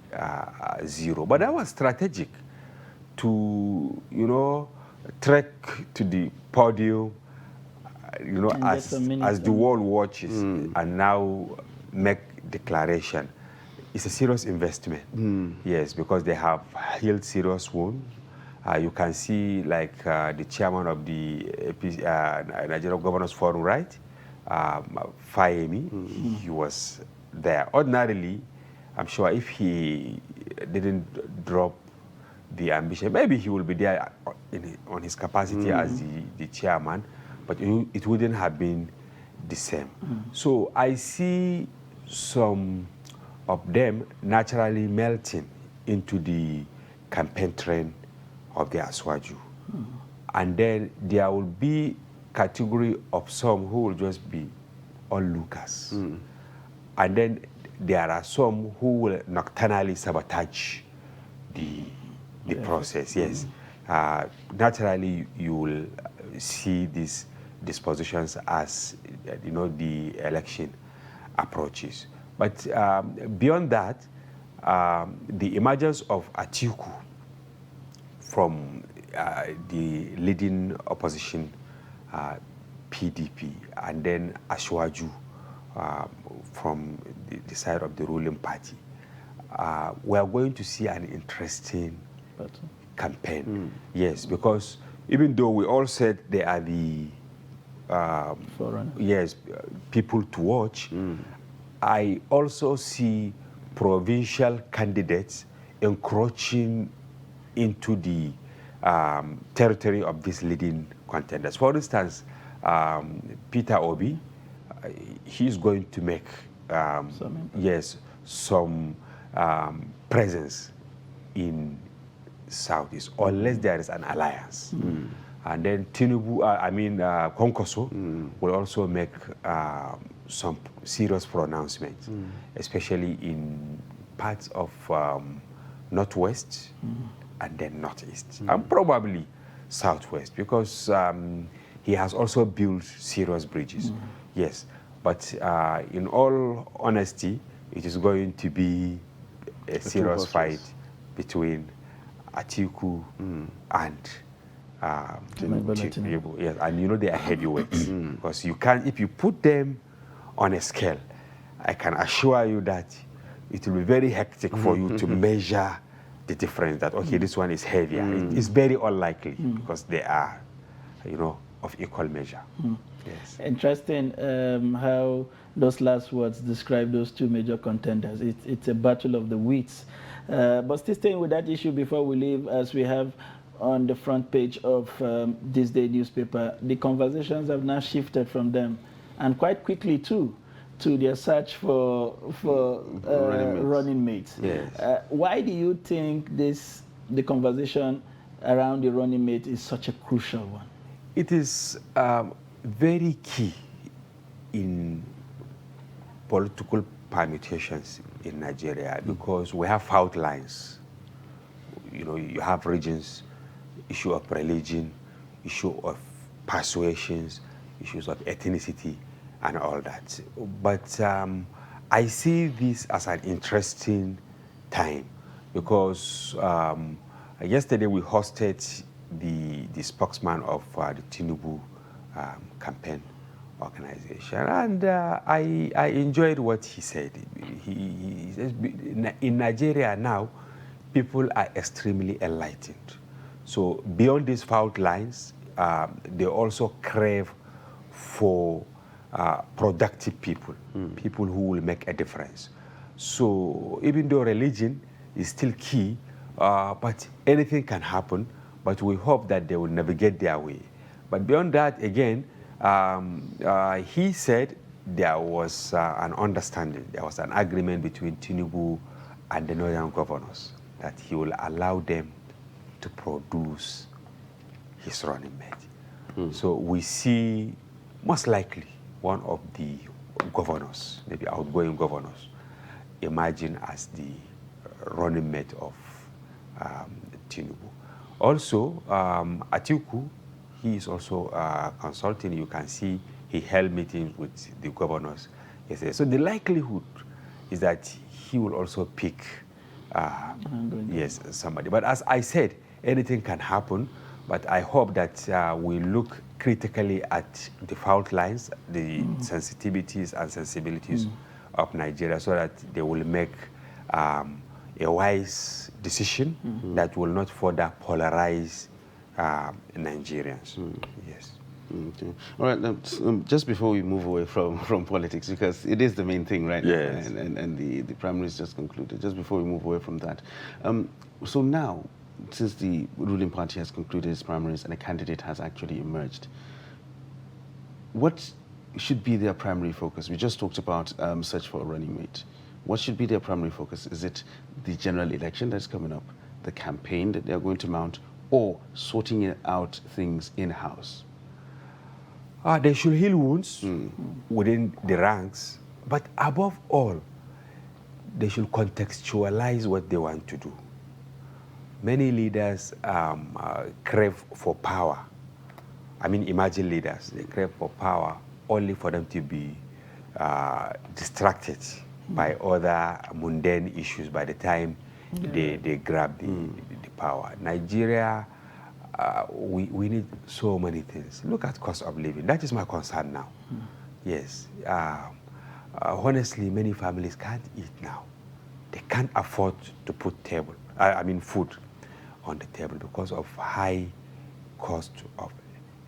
0. But that was strategic to, trek to the podium, as the world watches, and now make declaration. It's a serious investment, yes, because they have healed serious wounds. You can see, like the chairman of the Nigerian Governors Forum, right? Fayemi, he was there. Ordinarily, I'm sure if he didn't drop the ambition, maybe he will be there on his capacity as the chairman, but it wouldn't have been the same. So I see some of them naturally melting into the campaign train of the Aswaju. And then there will be category of some who will just be onlookers. And then there are some who will nocturnally sabotage the process. Yes, naturally you will see these dispositions as the election approaches. But beyond that, the emergence of Atiku from the leading opposition PDP, and then Ashwaju from the side of the ruling party, we are going to see an interesting campaign. Yes, because even though we all said they are the people to watch, I also see provincial candidates encroaching into the territory of these leading contenders. For instance, Peter Obi, he's going to make some presence in Southeast, unless there is an alliance. And then Tinubu, Konkoso will also make some serious pronouncements, especially in parts of Northwest and then Northeast, and probably Southwest, because he has also built serious bridges. Yes, but in all honesty, it is going to be a serious fight between Atiku and Tinubu. Yes, and they are heavyweights, because you can't, if you put them on a scale, I can assure you that it will be very hectic for you to measure the difference, that okay, this one is heavier. It's very unlikely, because they are, of equal measure. Yes. Interesting how those last words describe those two major contenders. It's a battle of the wits. But still staying with that issue before we leave, as we have on the front page of this day newspaper, the conversations have now shifted from them, and quite quickly too, to their search for running mates. Yes. Why do you think the conversation around the running mate is such a crucial one? It is very key in political permutations in Nigeria, because we have fault lines. You have regions, issue of religion, issue of persuasions, issues of ethnicity, and all that. But I see this as an interesting time, because yesterday we hosted the spokesman of the Tinubu campaign organization, and I enjoyed what he said. He says, in Nigeria now, people are extremely enlightened. So beyond these fault lines, they also crave for productive people, people who will make a difference. So even though religion is still key, but anything can happen, but we hope that they will navigate their way. But beyond that, again, he said there was an understanding, there was an agreement between Tinubu and the northern governors that he will allow them to produce his running mate. So we see most likely one of the governors, maybe outgoing governors, emerging as the running mate of Tinubu. Also, Atiku, he is also consulting. You can see he held meetings with the governors yesterday. So the likelihood is that he will also pick somebody. But as I said, anything can happen. But I hope that we look critically at the fault lines, the sensitivities and sensibilities of Nigeria, so that they will make a wise decision that will not further polarize Nigerians. Yes. Okay. All right. Just before we move away from politics, because it is the main thing, right? Yes. And the primaries just concluded. Just before we move away from that, so now, since the ruling party has concluded its primaries and a candidate has actually emerged, what should be their primary focus? We just talked about search for a running mate. What should be their primary focus? Is it the general election that's coming up, the campaign that they're going to mount, or sorting out things in-house? They should heal wounds within the ranks, but above all, they should contextualize what they want to do. Many leaders crave for power. I mean, imagine leaders, they crave for power only for them to be distracted by other mundane issues by the time they grab the power. Nigeria, we need so many things. Look at cost of living. That is my concern now. Yes. Honestly, many families can't eat now. They can't afford to put food on the table because of high cost of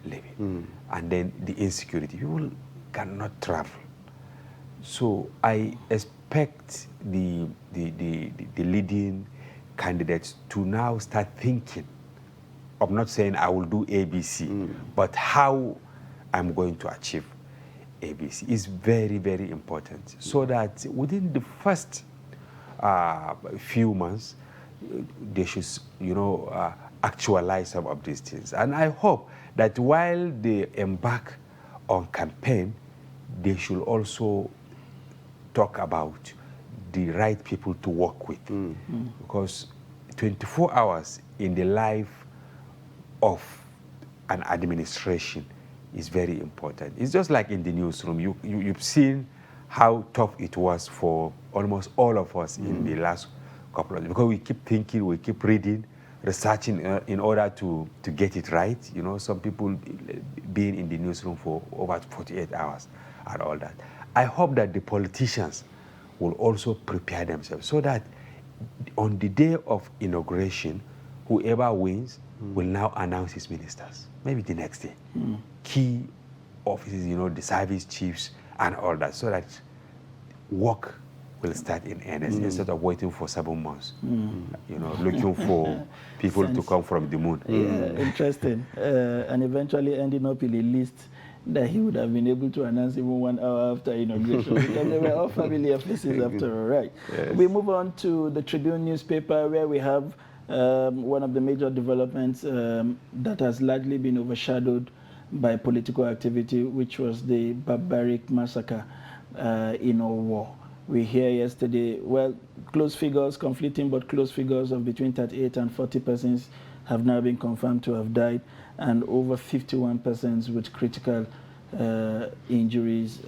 living. And then the insecurity. People cannot travel. So I expect the leading candidates to now start thinking of not saying I will do ABC, but how I'm going to achieve ABC is very, very important. So that within the first few months, they should, actualize some of these things. And I hope that while they embark on campaign, they should also talk about the right people to work with. Because 24 hours in the life of an administration is very important. It's just like in the newsroom. You've seen how tough it was for almost all of us in the last couple of years, because we keep thinking, we keep reading, researching in order to get it right. Some people being in the newsroom for over 48 hours and all that. I hope that the politicians will also prepare themselves so that on the day of inauguration, whoever wins will now announce his ministers, maybe the next day. Key offices, the service chiefs and all that, so that work will start in earnest instead of waiting for 7 months, looking for people to come from the moon. Yeah, interesting. And eventually ending up in a list that he would have been able to announce even 1 hour after inauguration, because they were all familiar faces after all, right? Yes. We move on to the Tribune newspaper, where we have one of the major developments that has largely been overshadowed by political activity, which was the barbaric massacre in Owo. We hear yesterday, close figures, conflicting but close figures of between 38 and 40 persons have now been confirmed to have died, and over 51 persons with critical injuries,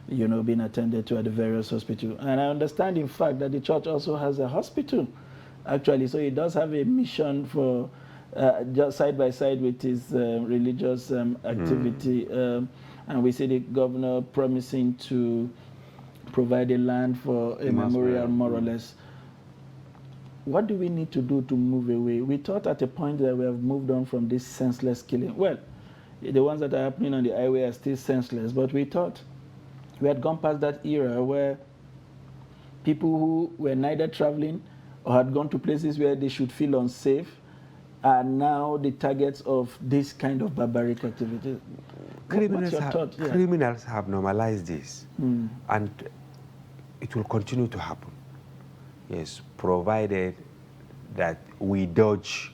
being attended to at the various hospitals. And I understand, in fact, that the church also has a hospital, actually, so it does have a mission for just side by side with his religious activity. And we see the governor promising to provide a land for a memorial, more or less. What do we need to do to move away? We thought at a point that we have moved on from this senseless killing. Well, the ones that are happening on the highway are still senseless, but we thought we had gone past that era where people who were neither traveling or had gone to places where they should feel unsafe are now the targets of this kind of barbaric activity. Criminals have normalized this, and it will continue to happen. Yes, provided that we dodge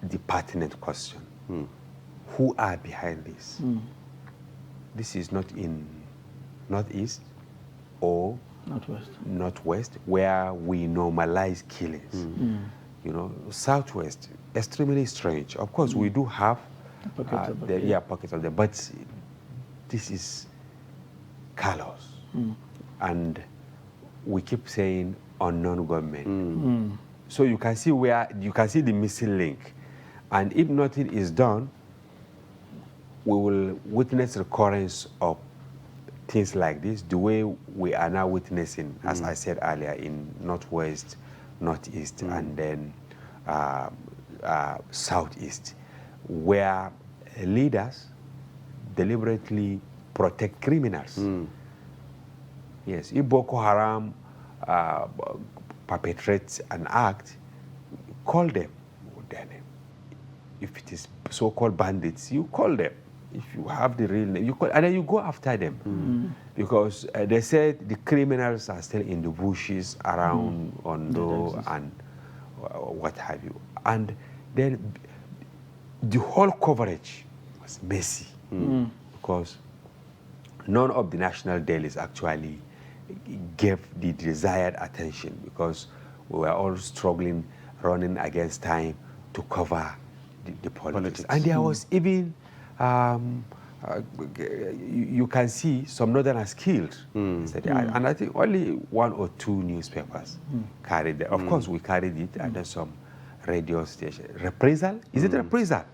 the pertinent question. Who are behind this? This is not in Northeast or Northwest, where we normalize killings. Southwest, extremely strange. Of course, we do have pockets of them, but this is callous. And we keep saying unknown government. So you can see the missing link. And if nothing is done, we will witness recurrence of things like this, the way we are now witnessing, as I said earlier, in Northwest, Northeast, and then Southeast, where leaders deliberately protect criminals. Yes, if Boko Haram perpetrates an act, call them their name. If it is so-called bandits, you call them. If you have the real name, you call, and then you go after them. Because they said the criminals are still in the bushes around Ondo and what have you. And then the whole coverage was messy because none of the national dailies actually gave the desired attention, because we were all struggling, running against time to cover the politics. And there was even, you can see some Northerners killed. And I think only 1 or 2 newspapers carried it. Of course, we carried it, and then some radio station. Reprisal? Is it reprisal?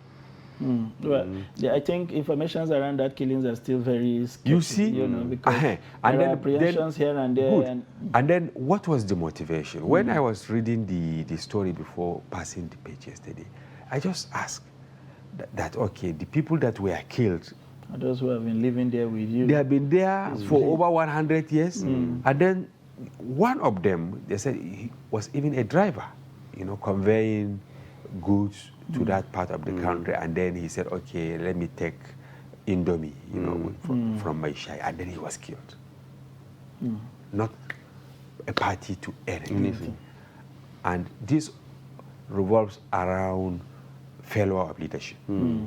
Well, yeah, I think informations around that killings are still very sketchy, you see, you know, because and there then, are apprehensions here and there. And then what was the motivation? When I was reading the story before passing the page yesterday, I just asked that okay, the people that were killed, those who have been living there with you, they have been there for over 100 years. And then one of them, they said he was even a driver, you know, conveying goods to that part of the country. And then he said, okay, let me take Indomie, you know, from my shai. And then he was killed. Not a party to anything. And this revolves around failure of leadership.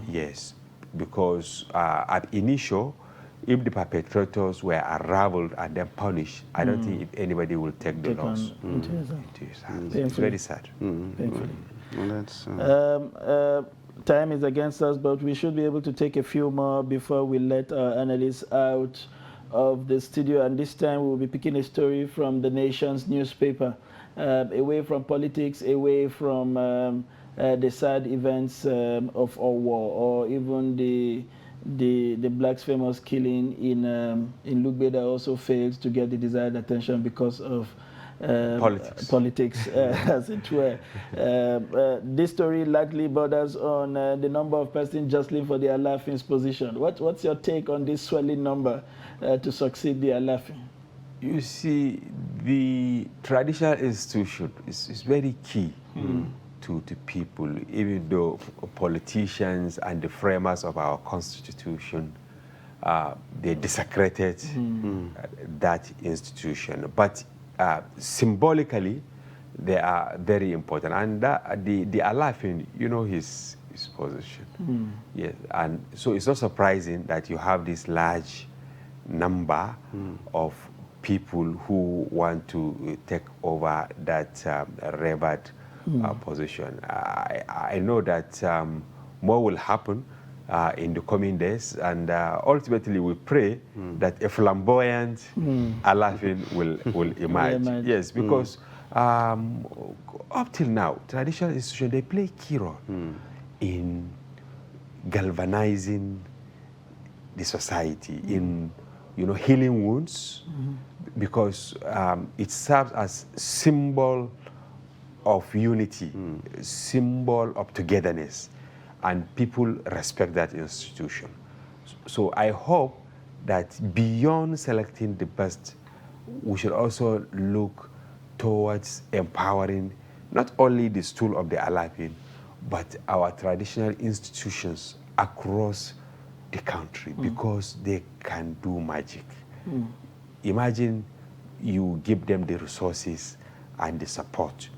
Yes, because at initial, if the perpetrators were unraveled and then punished, I don't think if anybody will take the loss into his hands. It's very sad. Painfully. Well, that's, time is against us, but we should be able to take a few more before we let our analysts out of the studio. And this time we'll be picking a story from the nation's newspaper, away from politics, away from the sad events of our war, or even the blacks' famous killing in Lugbe that also failed to get the desired attention because of politics as it were. This story likely borders on the number of persons jostling for the Alafin's position. What's your take on this swelling number to succeed the Alafin? You see, the traditional institution is very key to people, even though politicians and the framers of our constitution, they desecrated that institution. But symbolically, they are very important. And the Alafin, you know his position. Yes, and so it's not surprising that you have this large number of people who want to take over that revered position. I know that more will happen in the coming days, and ultimately we pray that a flamboyant Alafin will emerge. Yes, because up till now, traditional institutions, they play a key role in galvanizing the society, in healing wounds, because it serves as symbol of unity, symbol of togetherness, and people respect that institution. So I hope that beyond selecting the best, we should also look towards empowering not only the stool of the Alafin, but our traditional institutions across the country, because they can do magic. Imagine you give them the resources and the support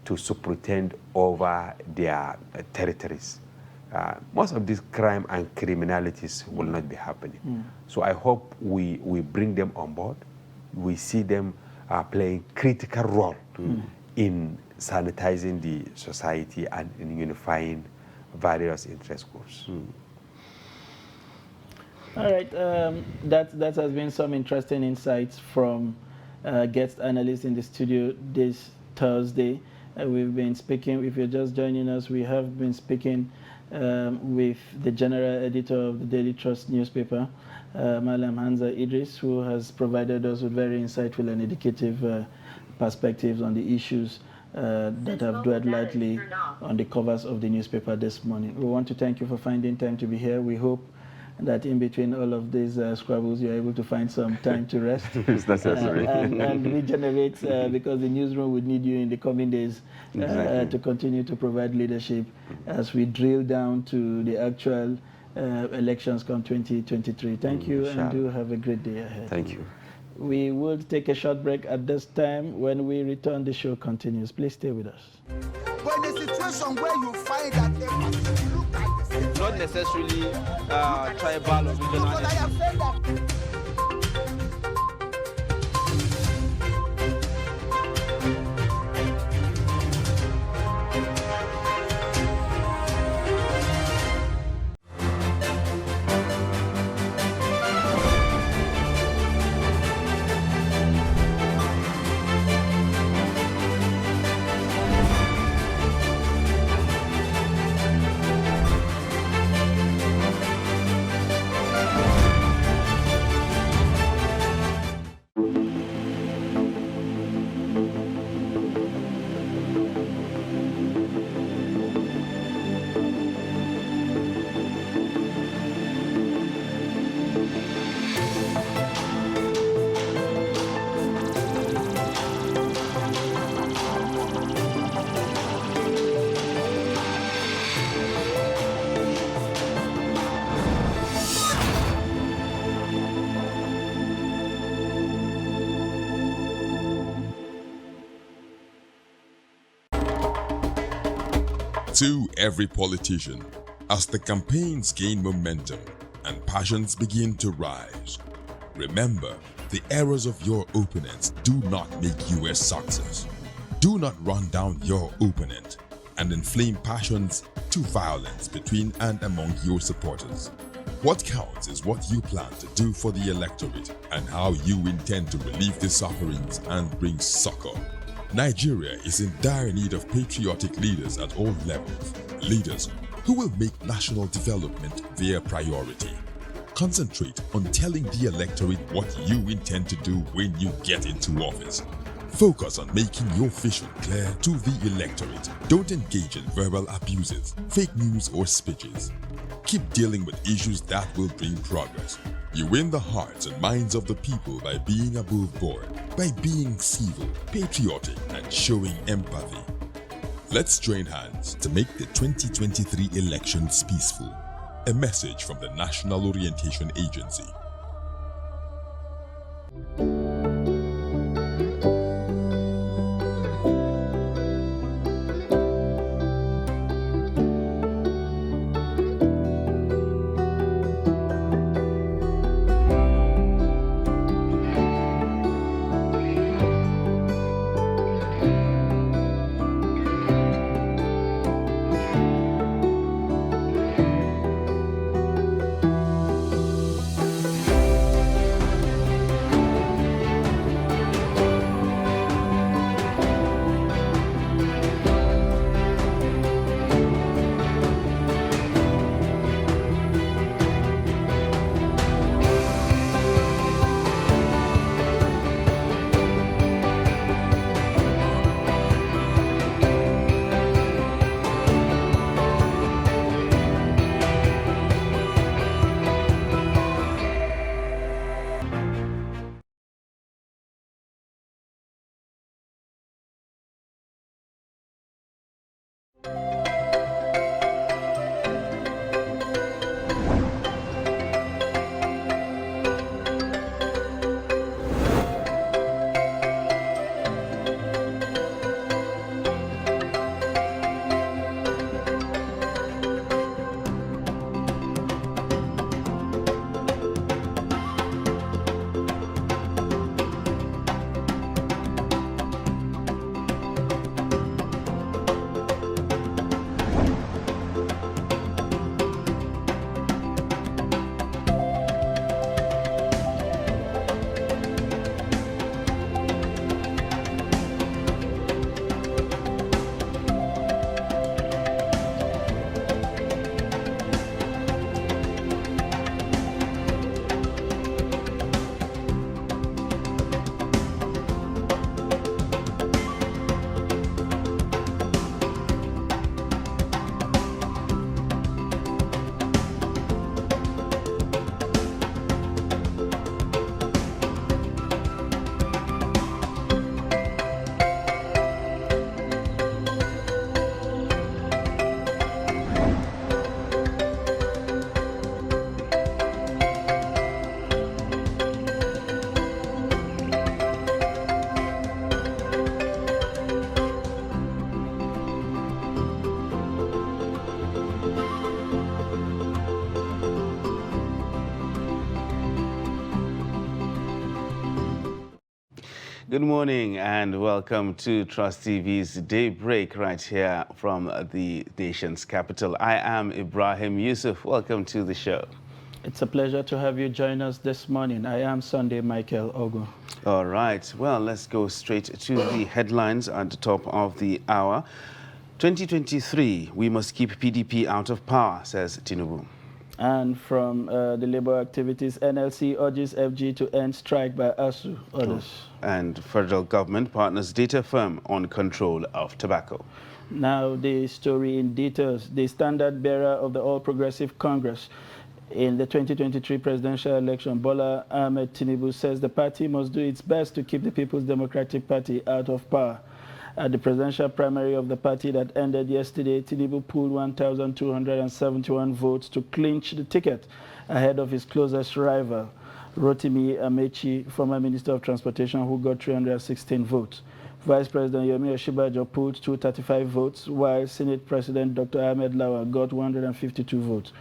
to superintend over their territories. Most of these crime and criminalities will not be happening. So I hope we bring them on board. We see them playing critical role in sanitizing the society and in unifying various interest groups. All right, that has been some interesting insights from guest analysts in the studio this Thursday. We've been speaking, if you're just joining us, we have been speaking with the general editor of the Daily Trust newspaper, Malam Hamza Idris, who has provided us with very insightful and educative perspectives on the issues that have dwelled lightly on the covers of the newspaper this morning. We want to thank you for finding time to be here. We hope that in between all of these squabbles, you're able to find some time to rest it's necessary. and regenerate, because the newsroom would need you in the coming days to continue to provide leadership as we drill down to the actual elections come 2023. Thank you, and do have a great day ahead. Thank you. We will take a short break at this time. When we return, the show continues. Please stay with us. But in a situation where you find that you look at the same, not necessarily tribal or regional. I have said that. To every politician, as the campaigns gain momentum and passions begin to rise, remember, the errors of your opponents do not make you a success. Do not run down your opponent and inflame passions to violence between and among your supporters. What counts is what you plan to do for the electorate and how you intend to relieve the sufferings and bring succor. Nigeria is in dire need of patriotic leaders at all levels, leaders who will make national development their priority. Concentrate on telling the electorate what you intend to do when you get into office. Focus on making your vision clear to the electorate. Don't engage in verbal abuses, fake news or speeches. Keep dealing with issues that will bring progress. You win the hearts and minds of the people by being above board, by being civil, patriotic, and showing empathy. Let's join hands to make the 2023 elections peaceful. A message from the National Orientation Agency. Good morning and welcome to Trust TV's Daybreak right here from the nation's capital. I am Ibrahim Yusuf. Welcome to the show. It's a pleasure to have you join us this morning. I am Sunday Michael Ogu. All right. Well, let's go straight to the headlines at the top of the hour. 2023, we must keep PDP out of power, says Tinubu. And from the labor activities, NLC urges FG to end strike by ASU, others. And federal government partners data firm on control of tobacco. Now the story in details. The standard bearer of the All Progressive Congress in the 2023 presidential election, Bola Ahmed Tinubu, says the party must do its best to keep the People's Democratic Party out of power. At the presidential primary of the party that ended yesterday, Tinubu pulled 1,271 votes to clinch the ticket ahead of his closest rival, Rotimi Amechi, former Minister of Transportation, who got 316 votes. Vice President Yemi Osinbajo pulled 235 votes, while Senate President Dr. Ahmed Lawan got 152 votes.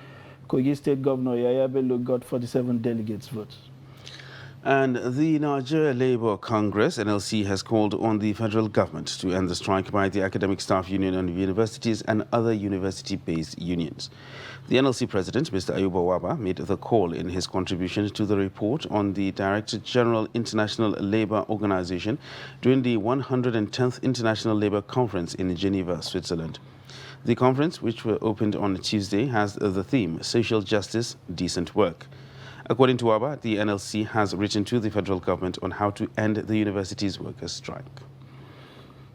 Kogi State Governor Yahaya Bello got 47 delegates votes. And the Nigeria Labour Congress, NLC, has called on the federal government to end the strike by the Academic Staff Union and universities and other university-based unions. The NLC president, Mr. Ayuba Waba, made the call in his contribution to the report on the Director General International Labour Organization during the 110th International Labour Conference in Geneva, Switzerland. The conference, which was opened on Tuesday, has the theme, Social Justice, Decent Work. According to Waba, the NLC has written to the federal government on how to end the university's workers' strike.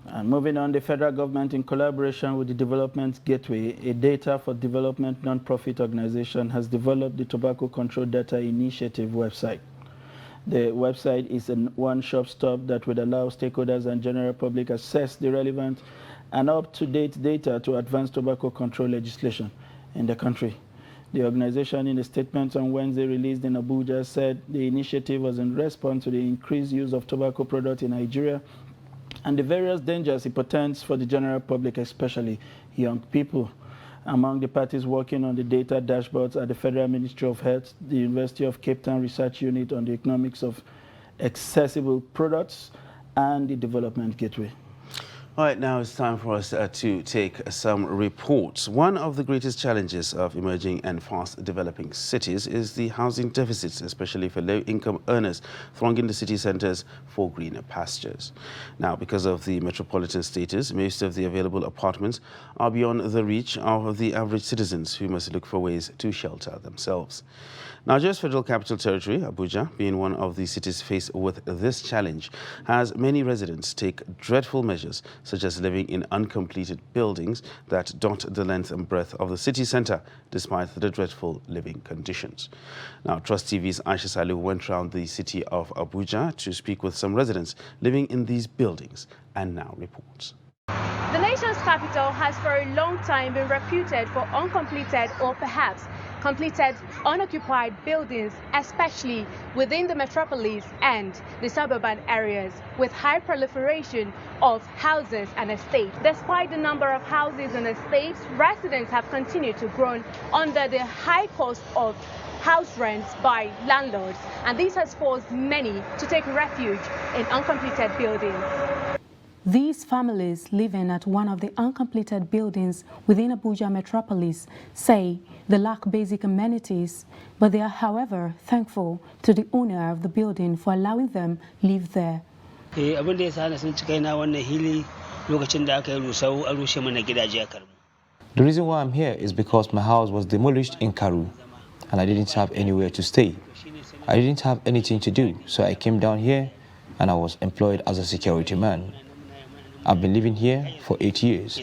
And moving on, the federal government, in collaboration with the Development Gateway, a data for development non-profit organization, has developed the Tobacco Control Data Initiative website. The website is a one-stop shop that would allow stakeholders and general public access the relevant and up-to-date data to advance tobacco control legislation in the country. The organization, in a statement on Wednesday released in Abuja, said the initiative was in response to the increased use of tobacco products in Nigeria and the various dangers it portends for the general public, especially young people. Among the parties working on the data dashboards are the Federal Ministry of Health, the University of Cape Town Research Unit on the Economics of Accessible Products, and the Development Gateway. All right, now it's time for us to take some reports. One of the greatest challenges of emerging and fast-developing cities is the housing deficits, especially for low-income earners thronging the city centers for greener pastures. Now, because of the metropolitan status, most of the available apartments are beyond the reach of the average citizens, who must look for ways to shelter themselves. Nigeria's Federal Capital Territory, Abuja, being one of the cities faced with this challenge, has many residents take dreadful measures, such as living in uncompleted buildings that dot the length and breadth of the city center, despite the dreadful living conditions. Now, Trust TV's Aisha Salihu went around the city of Abuja to speak with some residents living in these buildings, and now reports. The nation's capital has for a long time been reputed for uncompleted or perhaps completed unoccupied buildings, especially within the metropolis and the suburban areas, with high proliferation of houses and estates. Despite the number of houses and estates, residents have continued to grow under the high cost of house rents by landlords, and this has forced many to take refuge in uncompleted buildings. These families living at one of the uncompleted buildings within Abuja metropolis say they lack basic amenities, but they are, however, thankful to the owner of the building for allowing them live there. The reason why I'm here is because my house was demolished in Karu and I didn't have anywhere to stay. I didn't have anything to do, so I came down here and I was employed as a security man. I've been living here for 8 years.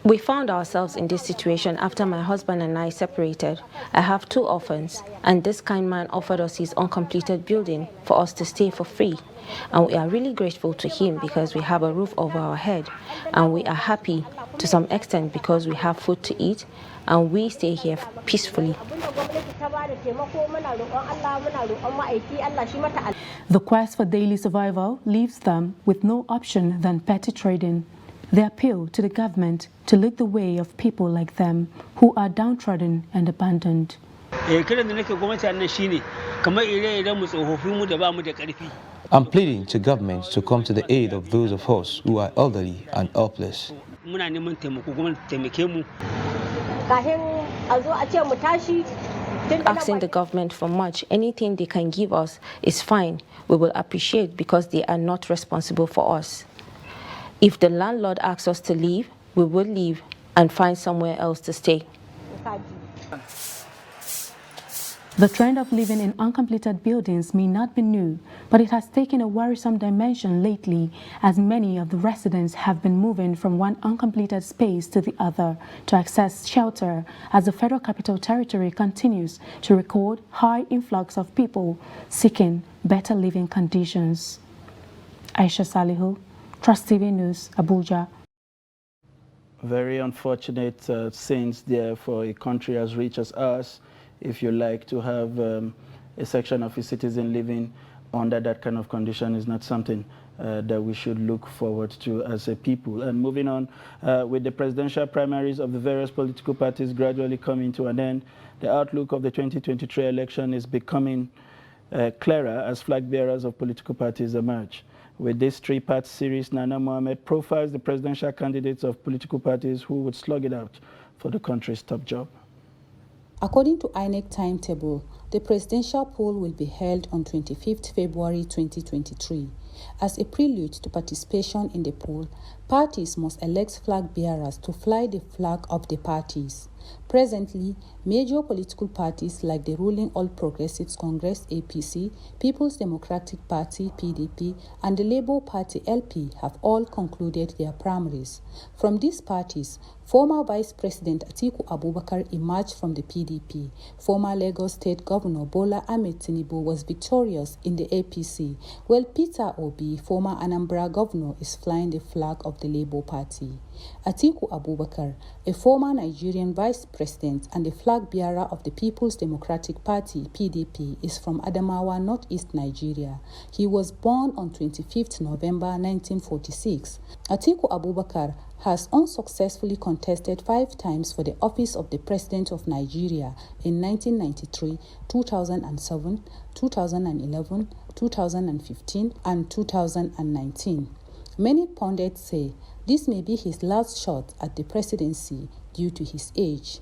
We found ourselves in this situation after my husband and I separated. I have 2 orphans, and this kind man offered us his uncompleted building for us to stay for free. And we are really grateful to him because we have a roof over our head, and we are happy to some extent because we have food to eat and we stay here peacefully. The quest for daily survival leaves them with no option than petty trading. They appeal to the government to lead the way of people like them who are downtrodden and abandoned. I'm pleading to government to come to the aid of those of us who are elderly and helpless. Asking the government for much, anything they can give us is fine. We will appreciate because they are not responsible for us. If the landlord asks us to leave, we will leave and find somewhere else to stay. The trend of living in uncompleted buildings may not be new, but it has taken a worrisome dimension lately as many of the residents have been moving from one uncompleted space to the other to access shelter as the Federal Capital Territory continues to record high influx of people seeking better living conditions. Aisha Salihu, Trust TV News, Abuja. Very unfortunate scenes there for a country as rich as ours, if you like, to have a section of its citizens living under that kind of condition is not something that we should look forward to as a people. And moving on, with the presidential primaries of the various political parties gradually coming to an end, the outlook of the 2023 election is becoming clearer as flag bearers of political parties emerge. With this three-part series, Nana Mohammed profiles the presidential candidates of political parties who would slug it out for the country's top job. According to INEC timetable, the presidential poll will be held on 25th February 2023. As a prelude to participation in the poll, parties must elect flag bearers to fly the flag of the parties. Presently, major political parties like the ruling All Progressives Congress (APC), People's Democratic Party (PDP), and the Labour Party (LP) have all concluded their primaries. From these parties, former Vice President Atiku Abubakar emerged from the PDP. Former Lagos State Governor Bola Ahmed Tinubu was victorious in the APC, while Peter Obi, former Anambra Governor, is flying the flag of the Labour Party. Atiku Abubakar, a former Nigerian vice president and the flag bearer of the People's Democratic Party (PDP), is from Adamawa, northeast Nigeria. He was born on 25th November 1946. Atiku Abubakar has unsuccessfully contested 5 times for the office of the President of Nigeria in 1993, 2007, 2011, 2015, and 2019. Many pundits say this may be his last shot at the presidency due to his age.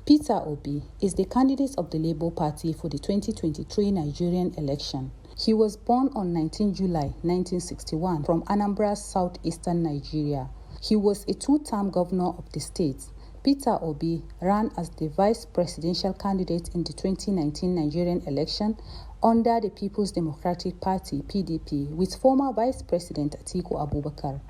Peter Obi is the candidate of the Labour Party for the 2023 Nigerian election. He was born on 19 July 1961 from Anambra, southeastern Nigeria. He was a 2-term governor of the state. Peter Obi ran as the vice presidential candidate in the 2019 Nigerian election under the People's Democratic Party (PDP) with former Vice President Atiku Abubakar.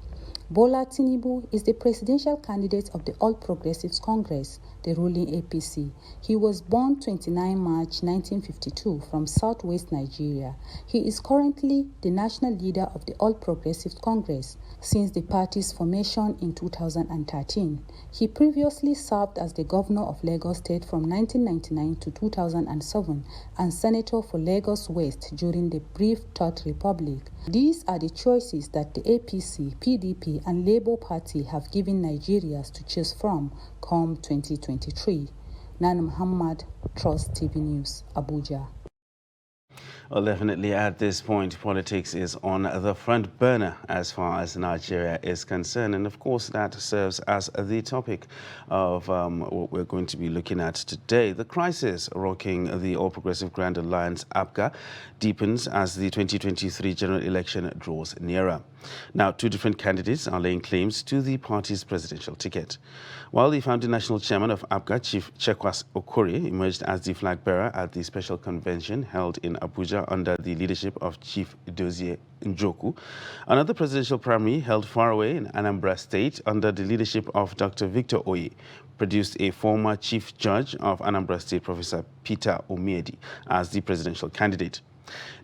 Bola Tinubu is the presidential candidate of the All Progressives Congress, the ruling APC. He was born 29 March 1952 from southwest Nigeria. He is currently the national leader of the All Progressives Congress since the party's formation in 2013. He previously served as the governor of Lagos State from 1999 to 2007 and senator for Lagos West during the brief Third Republic. These are the choices that the APC, PDP, and Labour Party have given Nigerians to choose from come 2023. Nana Muhammad, Trust TV News, Abuja. Well, definitely at this point, politics is on the front burner as far as Nigeria is concerned. And of course, that serves as the topic of what we're going to be looking at today. The crisis rocking the All Progressive Grand Alliance, APGA, deepens as the 2023 general election draws nearer. Now, 2 different candidates are laying claims to the party's presidential ticket. While the founding national chairman of APGA, Chief Chekwas Okorie, emerged as the flag bearer at the special convention held in Abuja under the leadership of Chief Edozie Njoku, another presidential primary held far away in Anambra State under the leadership of Dr. Victor Oye produced a former chief judge of Anambra State, Professor Peter Omiedi, as the presidential candidate.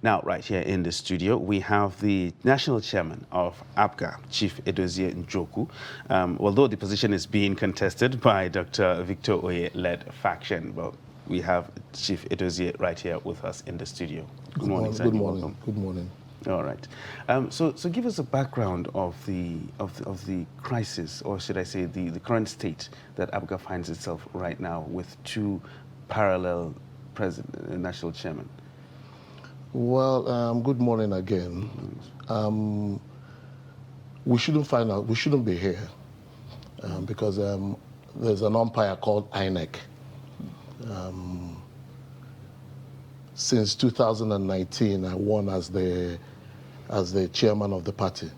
Now, right here in the studio, we have the national chairman of APGA, Chief Edozie Njoku, although the position is being contested by Dr. Victor Oye-led faction. Well, we have Chief Edozie right here with us in the studio. Good morning, sir. Good morning. Good morning. All right. So give us a background of the crisis, or should I say the current state that APGA finds itself right now with 2 parallel national chairmen. Well, good morning again. We shouldn't be here because there's an umpire called INEC. Since 2019, I won as the chairman of the party.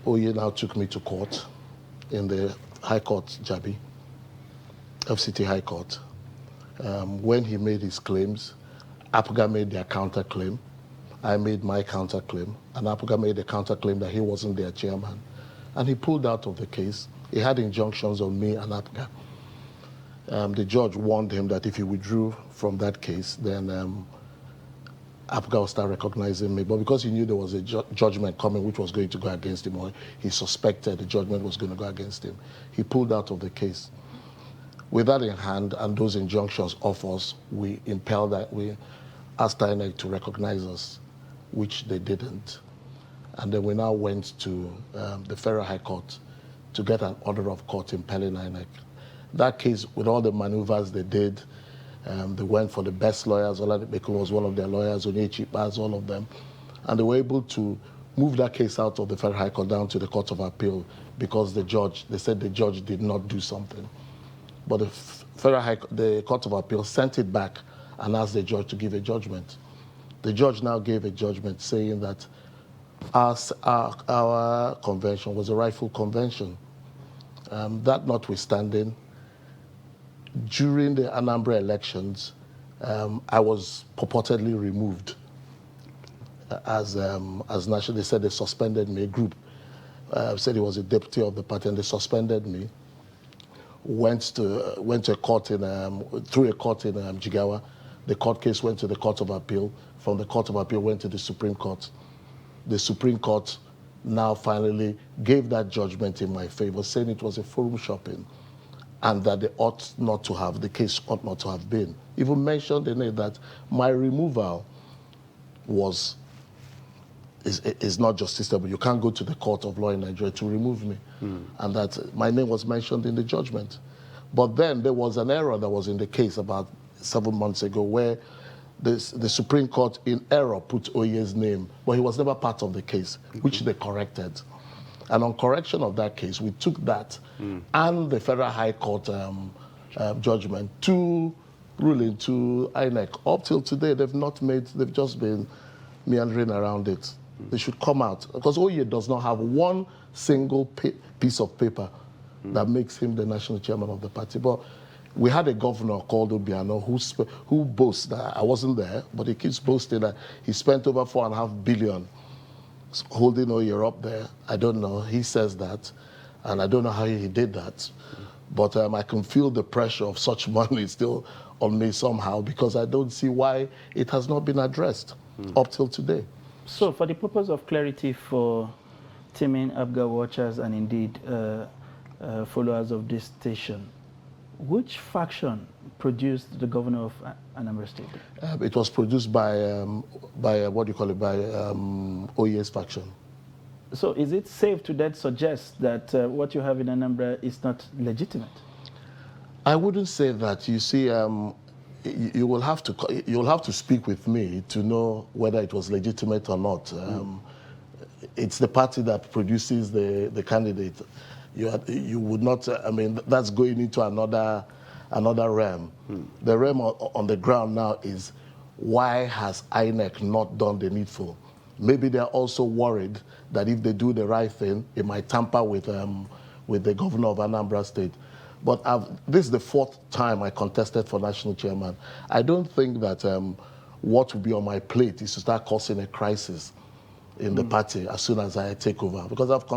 Oye now took me to court in the High Court, Jabi, FCT High Court. When he made his claims, APGA made their counterclaim. I made my counterclaim, and APGA made a counterclaim that he wasn't their chairman. And he pulled out of the case. He had injunctions on me and APGA. The judge warned him that if he withdrew from that case, then APGA will start recognizing me. But because he knew there was a judgment coming which was going to go against him, or he suspected the judgment was going to go against him, he pulled out of the case. With that in hand and those injunctions off us, we asked INEC to recognize us, which they didn't. And then we now went to the Federal High Court to get an order of court impelling INEC. That case, with all the maneuvers they did, they went for the best lawyers. Oladipekun was one of their lawyers, Onyeka Ikpeazu, all of them. And they were able to move that case out of the Federal High Court down to the Court of Appeal because they said the judge did not do something. But the Court of Appeal sent it back and asked the judge to give a judgment. The judge now gave a judgment saying that our convention was a rightful convention. That notwithstanding, during the Anambra elections, I was purportedly removed as national. They said they suspended me. A group said he was a deputy of the party, and they suspended me. Went to a court through a court in Jigawa. The court case went to the Court of Appeal. From the Court of Appeal, went to the Supreme Court. The Supreme Court now finally gave that judgment in my favor, saying it was a forum shopping, and that the case ought not to have been. Even mentioned in it that my removal is not justiciable. You can't go to the court of law in Nigeria to remove me. And that my name was mentioned in the judgment. But then there was an error that was in the case about 7 months ago where the Supreme Court in error put Oye's name, but he was never part of the case, which they corrected. And on correction of that case, we took that and the Federal High Court judgment to ruling to INEC. Up till today, they've just been meandering around it. They should come out, because Oye does not have one single piece of paper that makes him the national chairman of the party. But we had a governor called Obiano who boasts that, I wasn't there, but he keeps boasting that he spent over $4.5 billion holding Oye up there. I don't know. He says that, and I don't know how he did that. But I can feel the pressure of such money still on me somehow, because I don't see why it has not been addressed up till today. So for the purpose of clarity for teaming APGA watchers and indeed followers of this station, which faction produced the governor of Anambra State? It was produced by Oye's faction. So is it safe to then suggest that what you have in Anambra is not legitimate? I wouldn't say that. You see, you'll have to speak with me to know whether it was legitimate or not. It's the party that produces the candidate. You would not. I mean, that's going into another realm. The realm on the ground now is, why has INEC not done the needful? Maybe they're also worried that if they do the right thing, it might tamper with the governor of Anambra State. But this is the 4th time I contested for national chairman. I don't think that what will be on my plate is to start causing a crisis in the party as soon as I take over. Because I've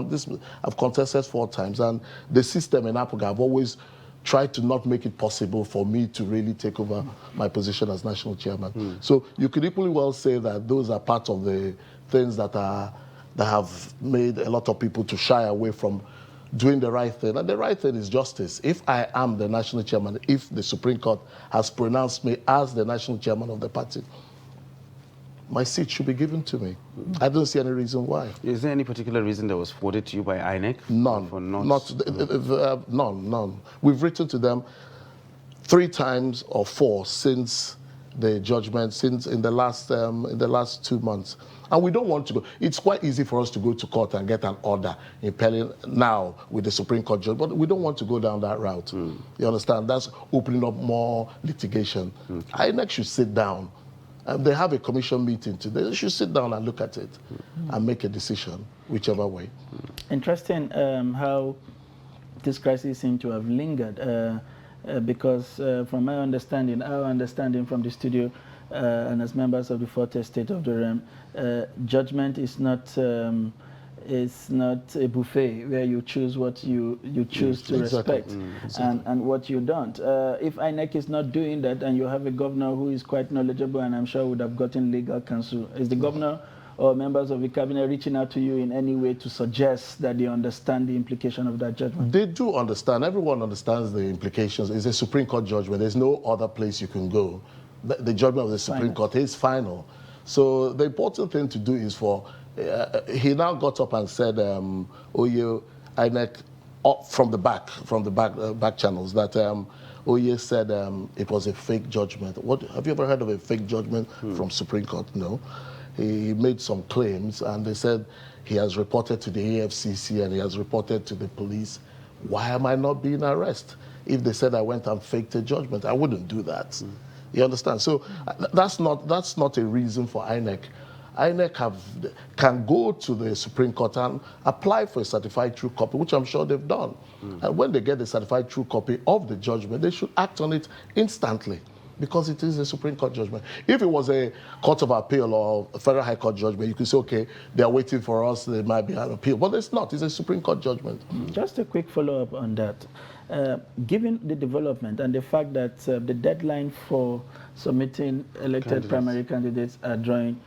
contested 4 times, and the system in APGA, I've always tried to not make it possible for me to really take over my position as national chairman. So you could equally well say that those are part of the things that have made a lot of people to shy away from doing the right thing. And the right thing is justice. If I am the national chairman, if the Supreme Court has pronounced me as the national chairman of the party, my seat should be given to me. I don't see any reason why. Is there any particular reason that was forwarded to you by INEC? None. None. We've written to them 3 times or 4 since the judgment, in the last 2 months. And we don't want to go. It's quite easy for us to go to court and get an order impelling now with the Supreme Court judge, but we don't want to go down that route. You understand? That's opening up more litigation. INEC should sit down. They have a commission meeting today. They should sit down and look at it and make a decision, whichever way. Interesting how this crisis seems to have lingered, because from my understanding, our understanding from the studio, and as members of the 4th estate of the realm, judgment is not it's not a buffet where you choose what you choose to exactly. respect and what you don't. If INEC is not doing that and you have a governor who is quite knowledgeable and I'm sure would have gotten legal counsel, is the governor or members of the cabinet reaching out to you in any way to suggest that they understand the implication of that judgment? They do understand. Everyone understands the implications. It's a Supreme Court judgment. There's no other place you can go. The judgment of the Supreme Court is final. So the important thing to do is for, he now got up and said, Oye, INEC, from the back channels, that Oye said it was a fake judgment. What, have you ever heard of a fake judgment from Supreme Court? No. He made some claims, and they said he has reported to the AFCC and he has reported to the police. Why am I not being arrested? If they said I went and faked a judgment, I wouldn't do that. You understand? So that's not a reason for INEC. INEC can go to the Supreme Court and apply for a certified true copy, which I'm sure they've done. And when they get the certified true copy of the judgment, they should act on it instantly, because it is a Supreme Court judgment. If it was a Court of Appeal or a Federal High Court judgment, you could say, okay, they're waiting for us, there might be an appeal. But it's not, it's a Supreme Court judgment. Just a quick follow-up on that. Given the development and the fact that the deadline for submitting elected primary candidates are drawing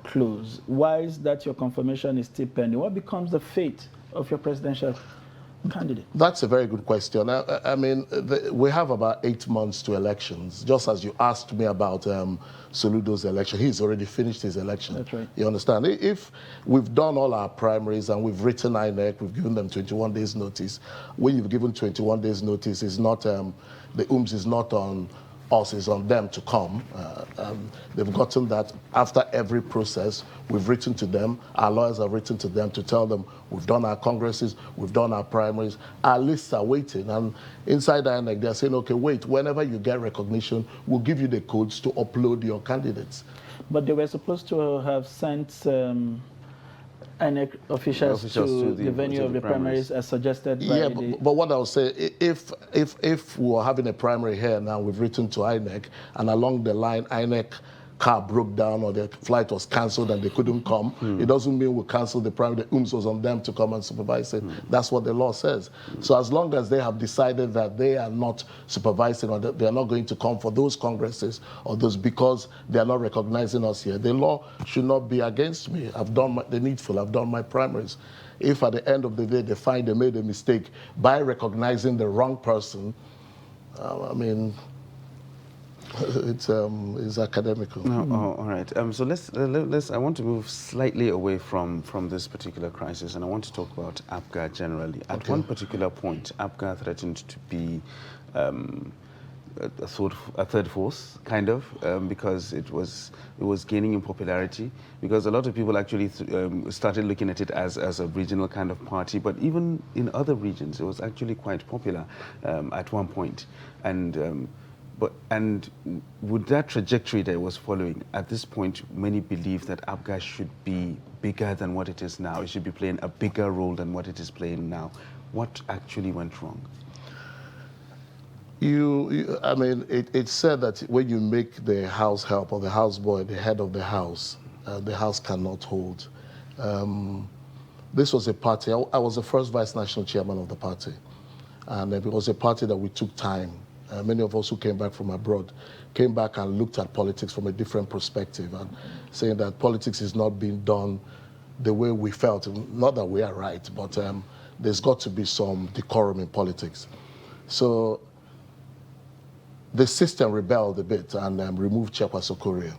close, why is that your confirmation is still pending? What becomes the fate of your presidential candidate? That's a very good question. I mean, we have about 8 months to elections. Just as you asked me about Soludo's election, he's already finished his election. That's right. You understand? If we've done all our primaries and we've written INEC, we've given them 21 days notice. When you've given 21 days notice, it's not, the UMS is not on us, is on them to come. They've gotten that after every process. We've written to them, our lawyers have written to them to tell them we've done our congresses, we've done our primaries, our lists are waiting. And inside INEC, they're saying, okay, wait, whenever you get recognition, we'll give you the codes to upload your candidates. But they were supposed to have sent INEC officials to the venue of the primaries as suggested by but what I would say, if we were having a primary here now, we've written to INEC, and along the line, INEC car broke down or their flight was cancelled and they couldn't come, it doesn't mean we cancel the primary. The UMS was on them to come and supervise it. That's what the law says. So as long as they have decided that they are not supervising or that they are not going to come for those congresses or those because they are not recognizing us here, the law should not be against me. I've done the needful. I've done my primaries. If at the end of the day they find they made a mistake by recognizing the wrong person, I mean, it's academical. No, all right. So let's. I want to move slightly away from this particular crisis, and I want to talk about APGA generally. At one particular point, APGA threatened to be a third force, kind of, because it was gaining in popularity. Because a lot of people actually started looking at it as a regional kind of party, but even in other regions, it was actually quite popular at one point, and. And with that trajectory that it was following, at this point, many believe that APGA should be bigger than what it is now. It should be playing a bigger role than what it is playing now. What actually went wrong? I mean, it's said that when you make the house help or the houseboy the head of the house cannot hold. This was a party. I was the first vice national chairman of the party. And it was a party that we took time. Many of us who came back from abroad came back and looked at politics from a different perspective and saying that politics is not being done the way we felt. Not that we are right, but there's got to be some decorum in politics. So the system rebelled a bit and removed Chairperson Korea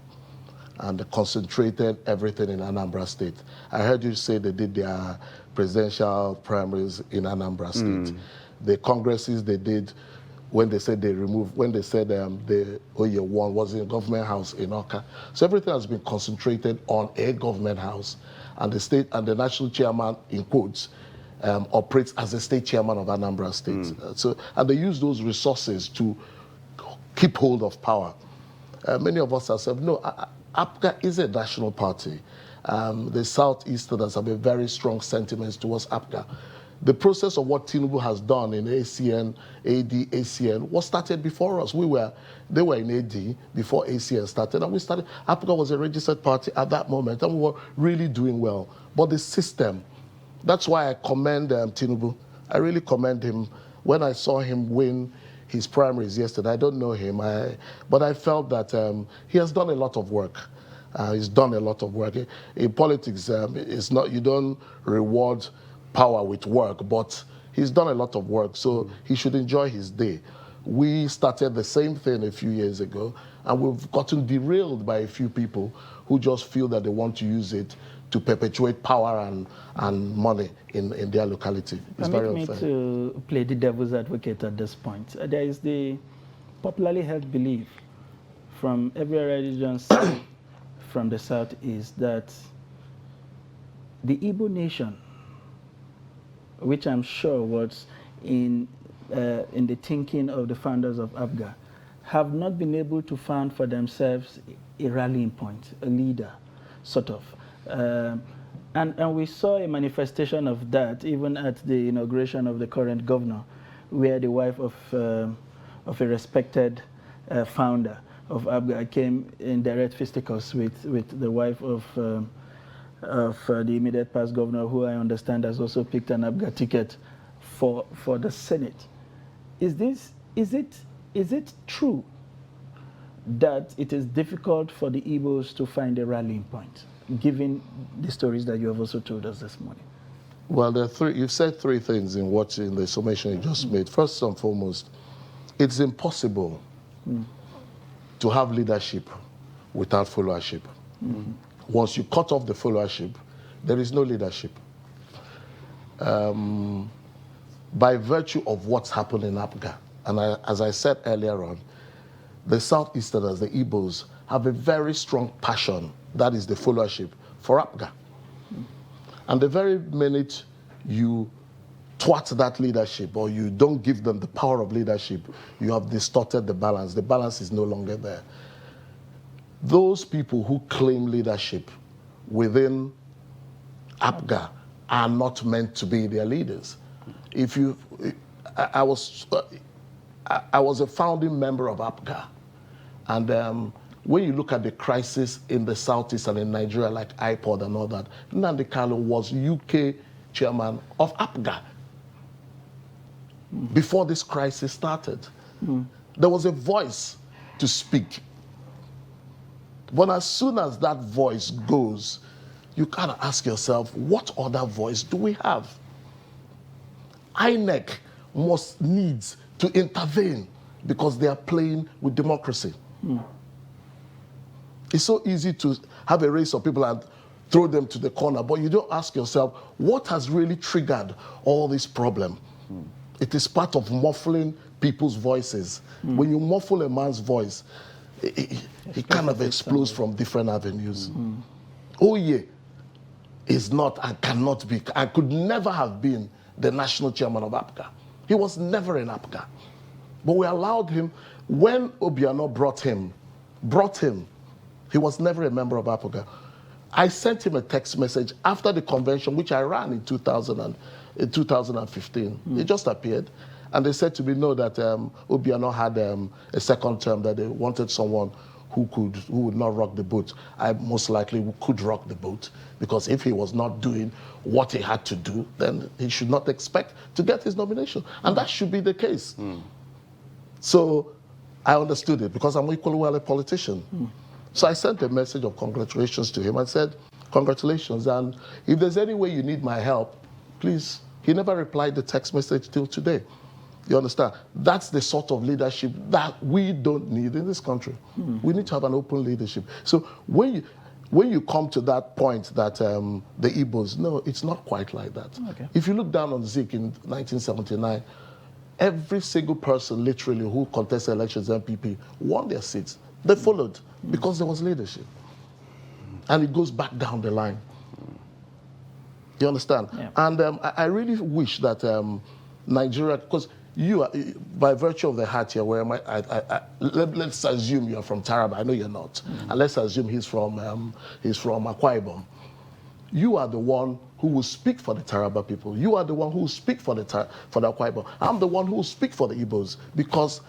and concentrated everything in Anambra State. I heard you say they did their presidential primaries in Anambra State. The congresses they did, when they said the Oye one was in a government house in Oka. So everything has been concentrated on a government house, and the state and the national chairman, in quotes, operates as the state chairman of Anambra State. And they use those resources to keep hold of power. Many of us have said, no, APGA is a national party. The Southeasterners have a very strong sentiments towards APGA. The process of what Tinubu has done in ACN, AD, ACN was started before us. They were in AD before ACN started, and we started. APGA was a registered party at that moment, and we were really doing well. But the system That's why I commend Tinubu. I really commend him. When I saw him win his primaries yesterday, I don't know him, but I felt that he has done a lot of work. He's done a lot of work. In politics, it's not, you don't reward power with work, but he's done a lot of work, so he should enjoy his day. We started the same thing a few years ago, and we've gotten derailed by a few people who just feel that they want to use it to perpetuate power and money in their locality. It's very unfair. Permit me to play the devil's advocate at this point. There is the popularly held belief from every religion from the south is that the Igbo nation, which I'm sure was in the thinking of the founders of APGA, have not been able to found for themselves a rallying point, a leader, sort of. And we saw a manifestation of that even at the inauguration of the current governor, where the wife of a respected founder of APGA came in direct fisticuffs with the wife of the immediate past governor, who I understand has also picked an APGA ticket for the Senate. Is it true that it is difficult for the Igbos to find a rallying point, given the stories that you have also told us this morning? Well, you've said three things in the summation you just made. First and foremost, it's impossible to have leadership without followership. Once you cut off the followership, there is no leadership. By virtue of what's happened in APGA, and as I said earlier on, the Southeasterners, the Igbos, have a very strong passion, that is the followership, for APGA. And the very minute you thwart that leadership or you don't give them the power of leadership, you have distorted the balance. The balance is no longer there. Those people who claim leadership within APGA are not meant to be their leaders. I was a founding member of APGA, and when you look at the crisis in the Southeast and in Nigeria, like iPod and all that, Nnamdi Kanu was UK chairman of APGA before this crisis started. There was a voice to speak. But as soon as that voice goes, you kind of ask yourself, what other voice do we have? INEC needs to intervene because they are playing with democracy. It's so easy to have a race of people and throw them to the corner, but you don't ask yourself, what has really triggered all this problem? It is part of muffling people's voices. When you muffle a man's voice, it kind of explodes from different avenues. Oye is not and cannot be, and could never have been the national chairman of APGA. He was never in APGA. But we allowed him, when Obiano brought him, he was never a member of APGA. I sent him a text message after the convention, which I ran in 2015. It just appeared. And they said to me, no, that Obiano had a second term, that they wanted someone who would not rock the boat. I most likely could rock the boat, because if he was not doing what he had to do, then he should not expect to get his nomination. And that should be the case. So I understood it, because I'm equally well a politician. So I sent a message of congratulations to him. I said, congratulations, and if there's any way you need my help, please. He never replied the text message till today. You understand? That's the sort of leadership that we don't need in this country. We need to have an open leadership. So when you come to that point that the Igbos, no, it's not quite like that. Okay. If you look down on Zik in 1979, every single person literally who contested elections, MPP, won their seats. They followed because there was leadership. And it goes back down the line. You understand? Yeah. And I really wish that Nigeria, because you are, by virtue of the hat here, where let's assume you're from Taraba. I know you're not. And let's assume he's from Akwa Ibom. You are the one who will speak for the Taraba people. You are the one who will speak for the Akwa Ibom. I'm the one who will speak for the Igbos, because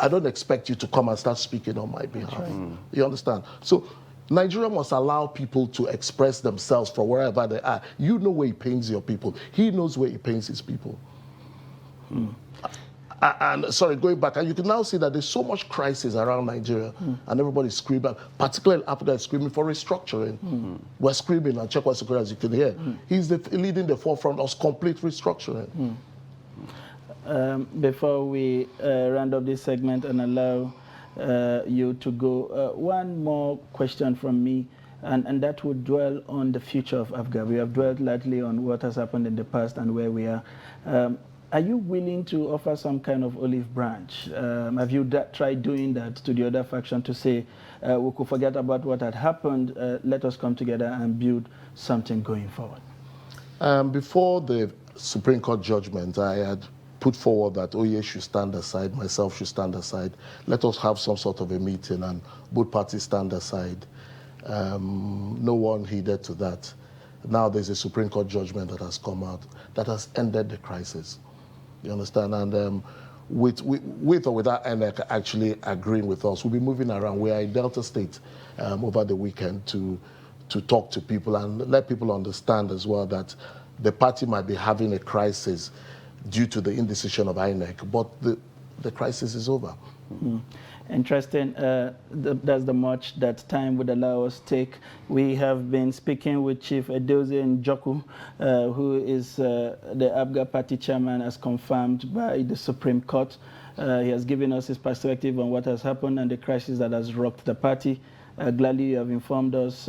I don't expect you to come and start speaking on my behalf. Right. You understand? So Nigeria must allow people to express themselves from wherever they are. You know where he pains your people. He knows where he pains his people. And sorry, going back, and you can now see that there's so much crisis around Nigeria, and everybody's screaming, particularly Africa is screaming for restructuring. We're screaming, and Chekwa Sukura, as you can hear, he's leading the forefront of complete restructuring. Before we round up this segment and allow you to go, one more question from me, and that would dwell on the future of APGA. We have dwelt largely on what has happened in the past and where we are. Are you willing to offer some kind of olive branch? Have you tried doing that to the other faction to say, we could forget about what had happened, let us come together and build something going forward? Before the Supreme Court judgment, I had put forward that Oye should stand aside, myself should stand aside. Let us have some sort of a meeting and both parties stand aside. No one heeded to that. Now there's a Supreme Court judgment that has come out that has ended the crisis. You understand? And with or without INEC actually agreeing with us, we'll be moving around. We are in Delta State over the weekend to talk to people and let people understand as well that the party might be having a crisis due to the indecision of INEC, but the crisis is over. Interesting. That's the much that time would allow us to take. We have been speaking with Chief Edozie Njoku, who is the APGA party chairman, as confirmed by the Supreme Court. He has given us his perspective on what has happened and the crisis that has rocked the party. Gladly, you have informed us,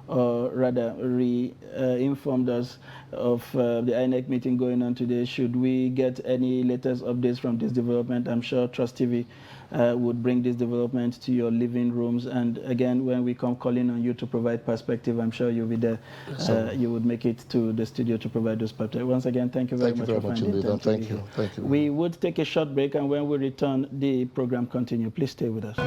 or rather informed us of the INEC meeting going on today. Should we get any latest updates from this development, I'm sure Trust TV would bring this development to your living rooms. And again, when we come calling on you to provide perspective, I'm sure you'll be there. You would make it to the studio to provide those perspectives. Once again, thank you very much for finding time to be here. Thank you. We would take a short break, and when we return, the program continue. Please stay with us.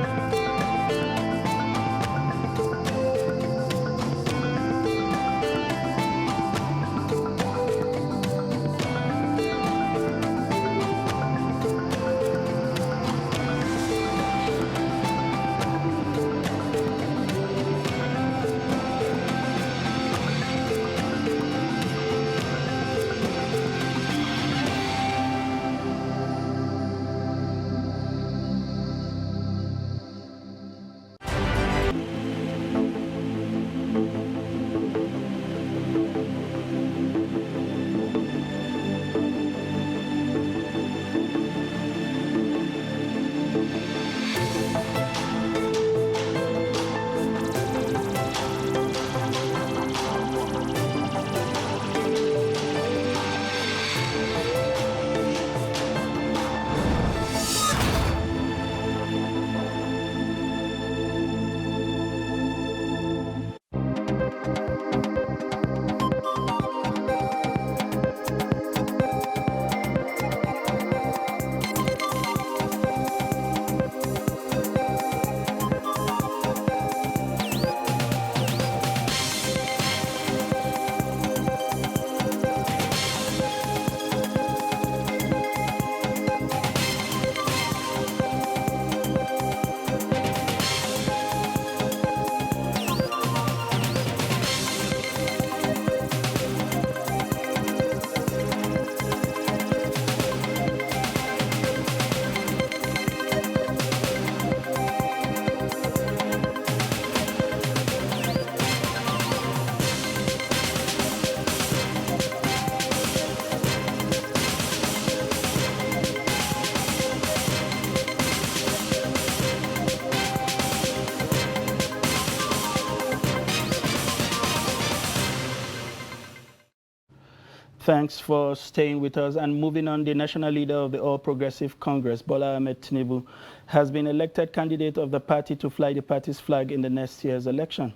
Thanks for staying with us. And moving on, the national leader of the All Progressive Congress, Bola Ahmed Tinubu, has been elected candidate of the party to fly the party's flag in the next year's election.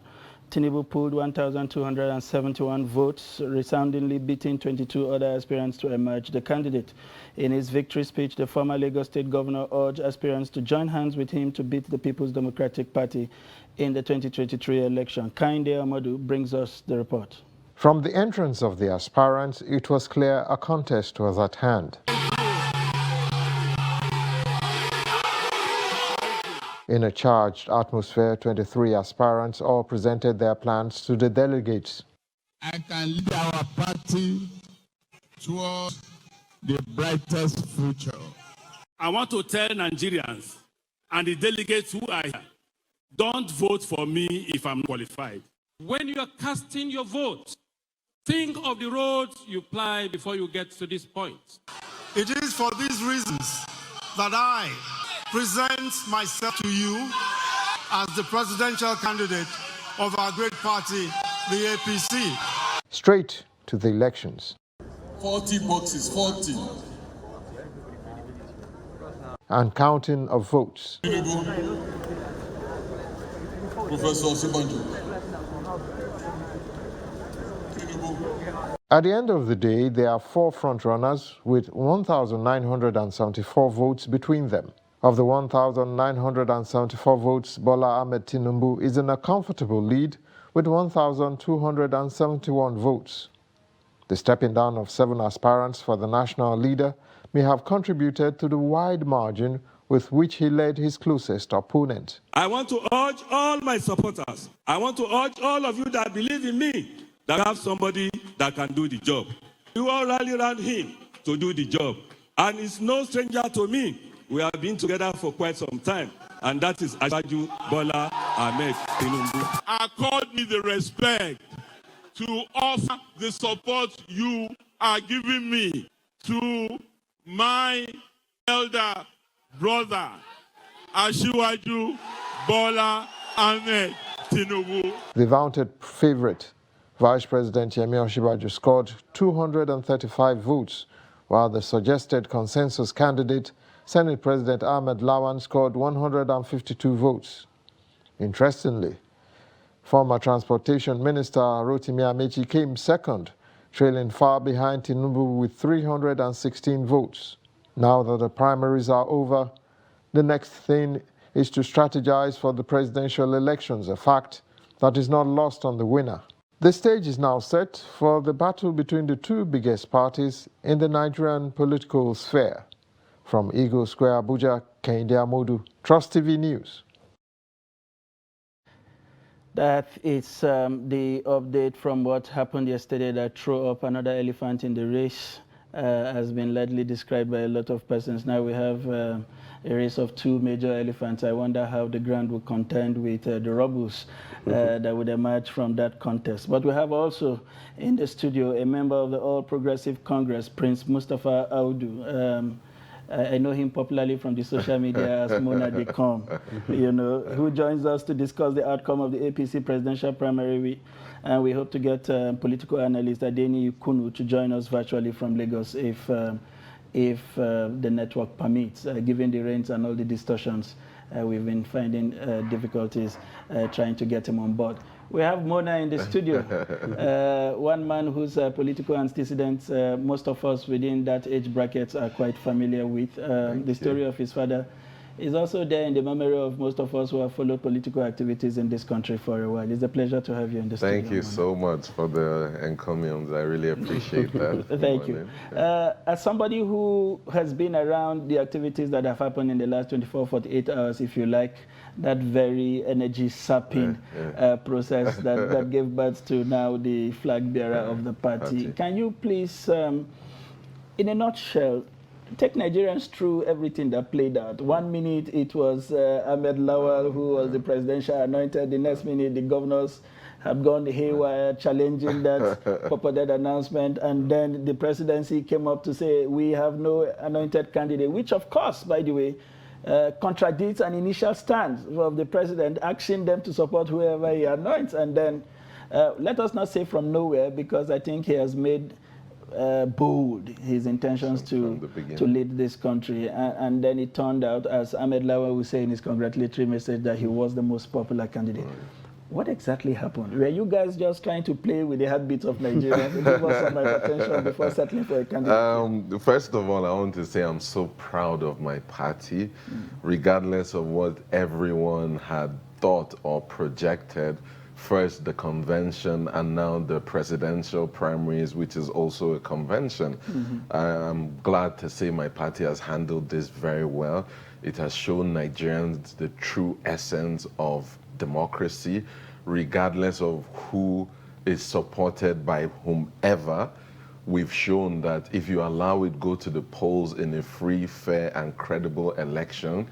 Tinubu pulled 1,271 votes, resoundingly beating 22 other aspirants to emerge the candidate. In his victory speech, the former Lagos State governor urged aspirants to join hands with him to beat the People's Democratic Party in the 2023 election. Kainde Amadu brings us the report. From the entrance of the aspirants, it was clear a contest was at hand. In a charged atmosphere, 23 aspirants all presented their plans to the delegates. I can lead our party towards the brightest future. I want to tell Nigerians and the delegates who are here, don't vote for me if I'm qualified. When you are casting your vote, think of the roads you ply before you get to this point. It is for these reasons that I present myself to you as the presidential candidate of our great party, the APC. Straight to the elections. 40 boxes, 40. And counting of votes. Professor Sibanjo. At the end of the day, there are 4 frontrunners with 1,974 votes between them. Of the 1,974 votes, Bola Ahmed Tinubu is in a comfortable lead with 1,271 votes. The stepping down of 7 aspirants for the national leader may have contributed to the wide margin with which he led his closest opponent. I want to urge all my supporters, I want to urge all of you that believe in me, that have somebody that can do the job. You all rally around him to do the job. And it's no stranger to me. We have been together for quite some time. And that is Asiwaju Bola Ahmed Tinubu. Accord me the respect to offer the support you are giving me to my elder brother, Asiwaju Bola Ahmed Tinubu. The vaunted favorite, Vice President Yemi Osinbajo, scored 235 votes, while the suggested consensus candidate, Senate President Ahmed Lawan, scored 152 votes. Interestingly, former Transportation Minister Rotimi Amechi came second, trailing far behind Tinubu with 316 votes. Now that the primaries are over, the next thing is to strategize for the presidential elections, a fact that is not lost on the winner. The stage is now set for the battle between the 2 biggest parties in the Nigerian political sphere. From Eagle Square, Abuja, Kehinde Amodu, Trust TV News. That is the update from what happened yesterday that threw up another elephant in the race. Has been widely described by a lot of persons. Now we have a race of 2 major elephants. I wonder how the ground will contend with the rebels that would emerge from that contest. But we have also in the studio a member of the All Progressive Congress, Prince Mustapha Audu. I know him popularly from the social media as Mona Decom, who joins us to discuss the outcome of the APC presidential primary. And we hope to get political analyst Adeni Kunu to join us virtually from Lagos if the network permits, given the rains and all the distortions. We've been finding difficulties trying to get him on board. We have Mona in the studio, one man whose political antecedents most of us within that age bracket are quite familiar with. The story of his father is also there in the memory of most of us who have followed political activities in this country for a while. It's a pleasure to have you in the studio. Thank you so much for the encomiums. I really appreciate that. Thank you. As somebody who has been around the activities that have happened in the last 24, 48 hours, if you like, that very energy-sapping process that gave birth to now the flag bearer of the party. Can you please, in a nutshell, take Nigerians through everything that played out? 1 minute it was Ahmed Lawal who was the presidential anointed. The next minute the governors had gone haywire challenging that purported announcement. And then the presidency came up to say, we have no anointed candidate, which of course, by the way, contradicts an initial stance of the president asking them to support whoever he anoints. And then let us not say from nowhere, because I think he has made bold his intentions to lead this country, and then it turned out, as Ahmed Lawal would say in his congratulatory message, that he was the most popular candidate. Right. What exactly happened? Were you guys just trying to play with the heartbeats of Nigerians and give us some attention before settling for a candidate? First of all, I want to say I'm so proud of my party, regardless of what everyone had thought or projected. first the convention and now the presidential primaries, which is also a convention. I'm glad to say my party has handled this very well. It has shown Nigerians the true essence of democracy, regardless of who is supported by whomever. We've shown that if you allow it go to the polls in a free, fair, and credible election,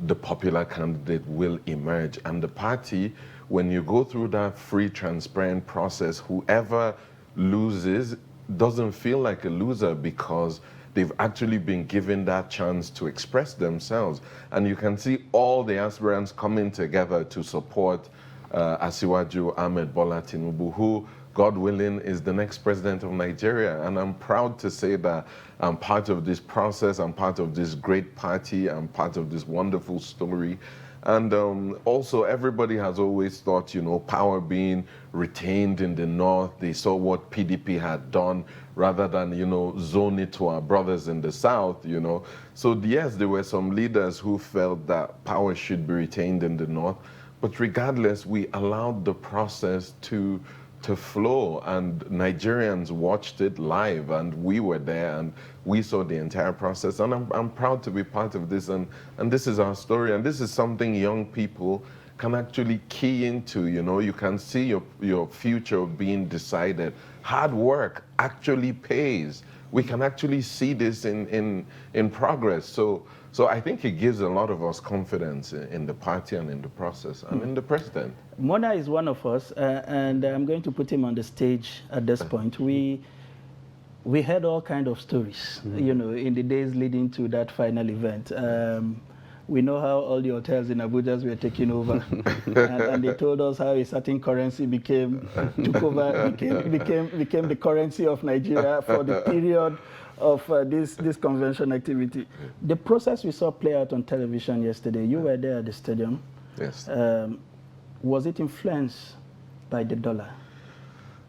the popular candidate will emerge. And the party, when you go through that free, transparent process, whoever loses doesn't feel like a loser because they've actually been given that chance to express themselves. And you can see all the aspirants coming together to support Asiwaju Ahmed Bola Tinubu, who, God willing, is the next president of Nigeria. And I'm proud to say that I'm part of this process, I'm part of this great party, I'm part of this wonderful story. And also, everybody has always thought, you know, power being retained in the north. They saw what PDP had done rather than, you know, zone it to our brothers in the south, you know. So yes, there were some leaders who felt that power should be retained in the north. But regardless, we allowed the process to flow, and Nigerians watched it live, and we were there, and we saw the entire process. And I'm proud to be part of this, and this is our story, and this is something young people can actually key into. You know, you can see your future being decided. Hard work actually pays. We can actually see this in progress. So I think it gives a lot of us confidence in the party and in the process and in the president. Mona is one of us, and I'm going to put him on the stage at this point. We heard all kinds of stories, you know, in the days leading to that final event. We know how all the hotels in Abuja were taken over, and they told us how a certain currency became the currency of Nigeria for the period of this convention activity. The process we saw play out on television yesterday, you were there at the stadium. Yes. Was it influenced by the dollar?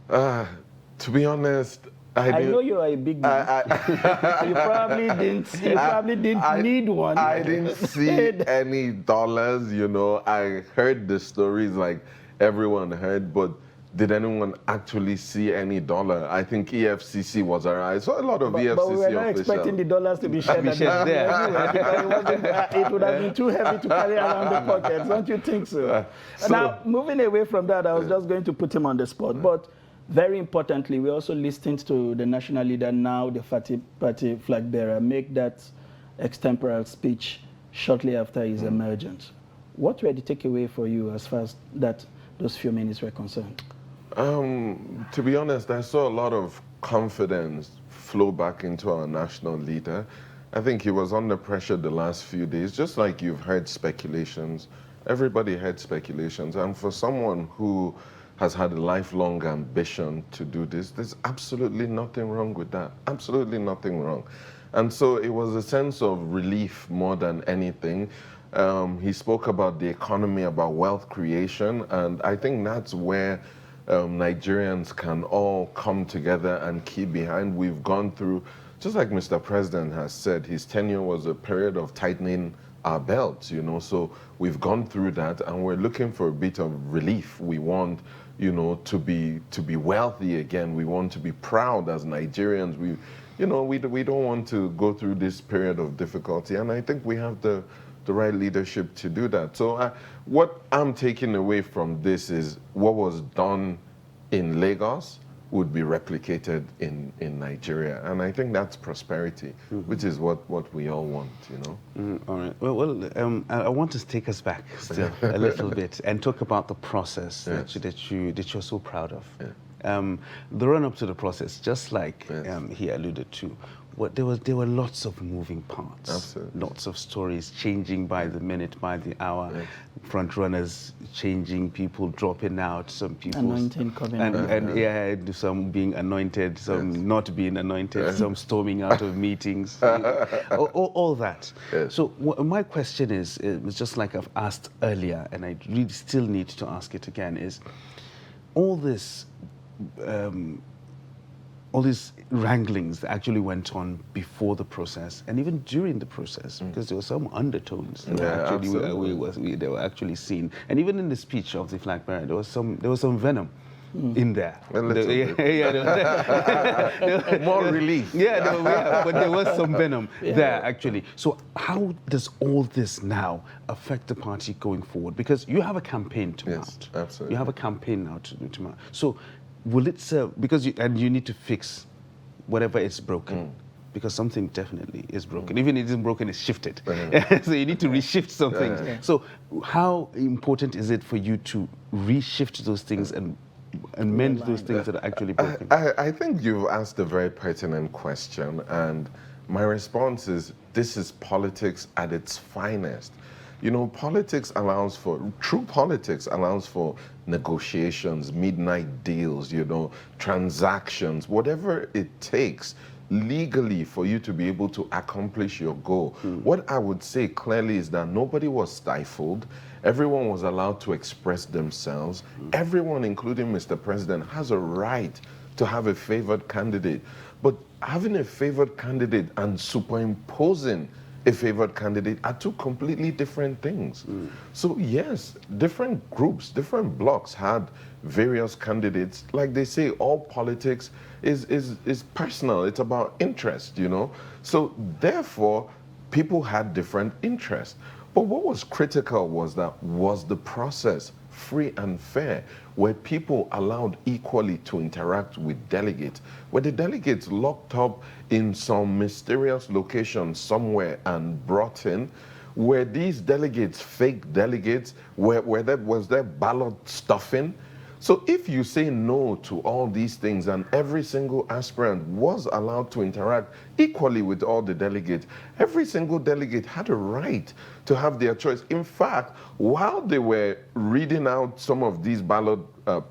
To be honest, I know you are a big man. You probably didn't need one. I didn't see any dollars, you know. I heard the stories like everyone heard, but did anyone actually see any dollar? I think EFCC was around. I saw a lot of EFCC but we were not officials. expecting the dollars to be shared there. It would have been too heavy to carry around the pockets, don't you think so? Now, moving away from that, I was just going to put him on the spot. But very importantly, we also listened to the national leader, now the party flag bearer, make that extemporal speech shortly after his emergence. What were the takeaway for you as far as those few minutes were concerned? To be honest, I saw a lot of confidence flow back into our national leader. I think he was under pressure the last few days, just like you've heard speculations. Everybody heard speculations. And for someone who has had a lifelong ambition to do this, there's absolutely nothing wrong with that. Absolutely nothing wrong. And so it was a sense of relief more than anything. He spoke about the economy, about wealth creation, and I think that's where Nigerians can all come together and keep behind. We've gone through, just like Mr. President has said, his tenure was a period of tightening our belts, you know, so we've gone through that and we're looking for a bit of relief. We want, you know, to be wealthy again. We want to be proud as Nigerians. We don't want to go through this period of difficulty, and I think we have the right leadership to do that. So what I'm taking away from this is what was done in Lagos would be replicated in Nigeria. And I think that's prosperity, which is what we all want, you know. All right. Well, I want to take us back still a little bit and talk about the process that you're so proud of. Yeah. The run-up to the process, just like he alluded to, there were lots of moving parts. Absolutely. Lots of stories changing by the minute, by the hour. Front runners changing, people dropping out, some people anointing coming and some being anointed, some not being anointed, some storming out of meetings, all that. So my question is just like I've asked earlier, and I really still need to ask it again: is all this all these wranglings that actually went on before the process and even during the process, because there were some undertones that they were actually seen, and even in the speech of the flag bearer, there was some venom in there. More relief. But there was some venom there actually. So how does all this now affect the party going forward? Because you have a campaign to mount. Absolutely. You have a campaign now to mount. So will it serve, because you need to fix whatever is broken, because something definitely is broken. Even if it isn't broken, it's shifted. So you need to reshift some things. So how important is it for you to reshift those things and mend those things that are actually broken? I think you've asked a very pertinent question, and my response is, this is politics at its finest. You know, true politics allows for negotiations, midnight deals, you know, transactions, whatever it takes legally for you to be able to accomplish your goal. What I would say clearly is that nobody was stifled. Everyone was allowed to express themselves. Everyone, including Mr. President, has a right to have a favored candidate. But having a favored candidate and superimposing a favored candidate are two completely different things. So yes, different groups, different blocks had various candidates. Like they say, all politics is personal. It's about interest, you know. So therefore, people had different interests. But what was critical was the process free and fair, where people allowed equally to interact with delegates, where the delegates locked up in some mysterious location somewhere and brought in, where these delegates, fake delegates, where there was their ballot stuffing. So if you say no to all these things and every single aspirant was allowed to interact equally with all the delegates, every single delegate had a right to have their choice. In fact, while they were reading out some of these ballot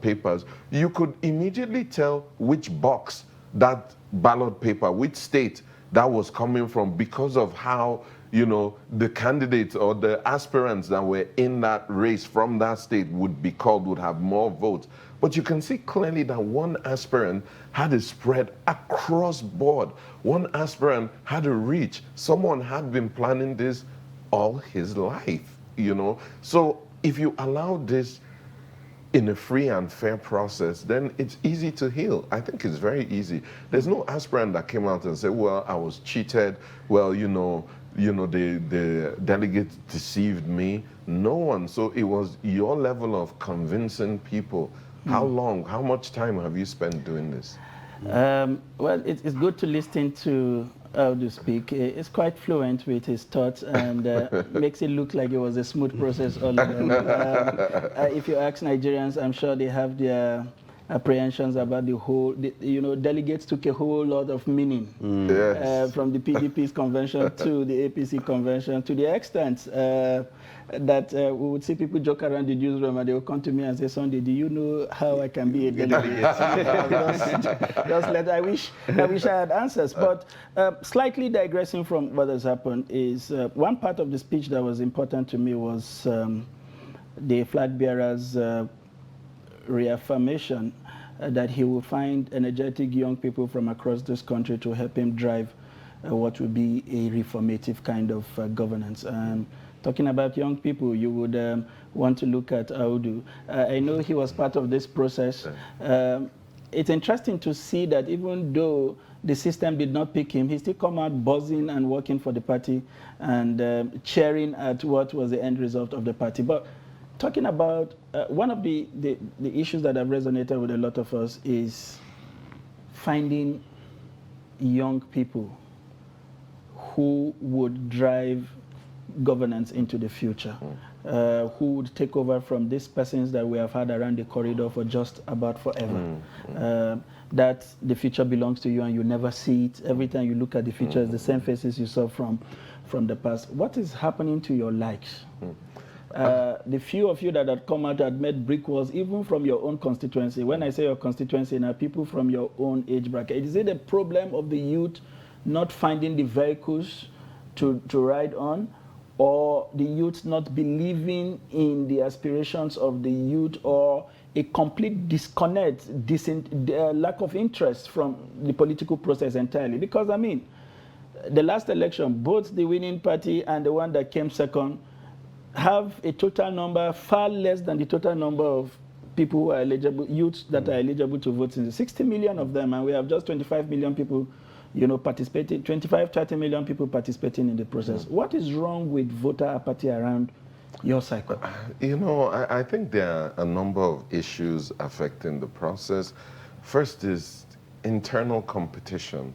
papers, you could immediately tell which box that ballot paper, which state that was coming from, because of how, you know, the candidates or the aspirants that were in that race from that state would be called, would have more votes. But you can see clearly that one aspirant had a spread across board. One aspirant had a reach. Someone had been planning this all his life, you know. So if you allow this in a free and fair process, then it's easy to heal. I think it's very easy. There's no aspirant that came out and said, well, I was cheated. Well, the delegates deceived me. No one. So it was your level of convincing people. How long, how much time have you spent doing this? Well, it's good to listen to Audu speak. It's quite fluent with his thoughts and makes it look like it was a smooth process all along. If you ask Nigerians, I'm sure they have their apprehensions about the whole, delegates took a whole lot of meaning from the PDP's convention to the APC convention, to the extent that we would see people joke around the newsroom and they would come to me and say, Sunday, do you know how I can be a delegate? I wish I had answers. But slightly digressing from what has happened is one part of the speech that was important to me was the flag bearer's reaffirmation that he will find energetic young people from across this country to help him drive what will be a reformative kind of governance. Talking about young people, you would want to look at Audu. I know he was part of this process. It's interesting to see that even though the system did not pick him, he still come out buzzing and working for the party and cheering at what was the end result of the party. But talking about one of the issues that have resonated with a lot of us is finding young people who would drive governance into the future, who would take over from these persons that we have had around the corridor for just about forever. That the future belongs to you and you never see it. Every time you look at the future, it's the same faces you saw from the past. What is happening to your likes? The few of you that had come out had met brick walls, even from your own constituency. When I say your constituency, now people from your own age bracket. Is it a problem of the youth not finding the vehicles to ride on, or the youth not believing in the aspirations of the youth, or a complete disconnect, lack of interest from the political process entirely. Because, I mean, the last election, both the winning party and the one that came second have a total number far less than the total number of people who are eligible, youths that are eligible to vote. 60 million of them, and we have just 25 million people, you know, participating, 25, 30 million people participating in the process. What is wrong with voter apathy around your cycle? You know, I think there are a number of issues affecting the process. First is internal competition.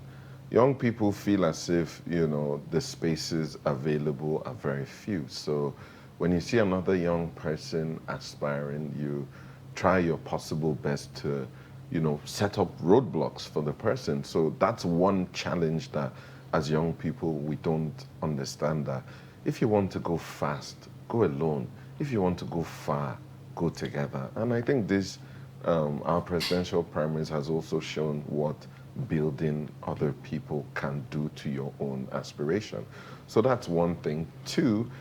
Young people feel as if, you know, the spaces available are very few. So when you see another young person aspiring, you try your possible best to, you know, set up roadblocks for the person. So that's one challenge that as young people, we don't understand that. If you want to go fast, go alone. If you want to go far, go together. And I think this, our presidential primaries has also shown what building other people can do to your own aspiration. So that's one thing. Two,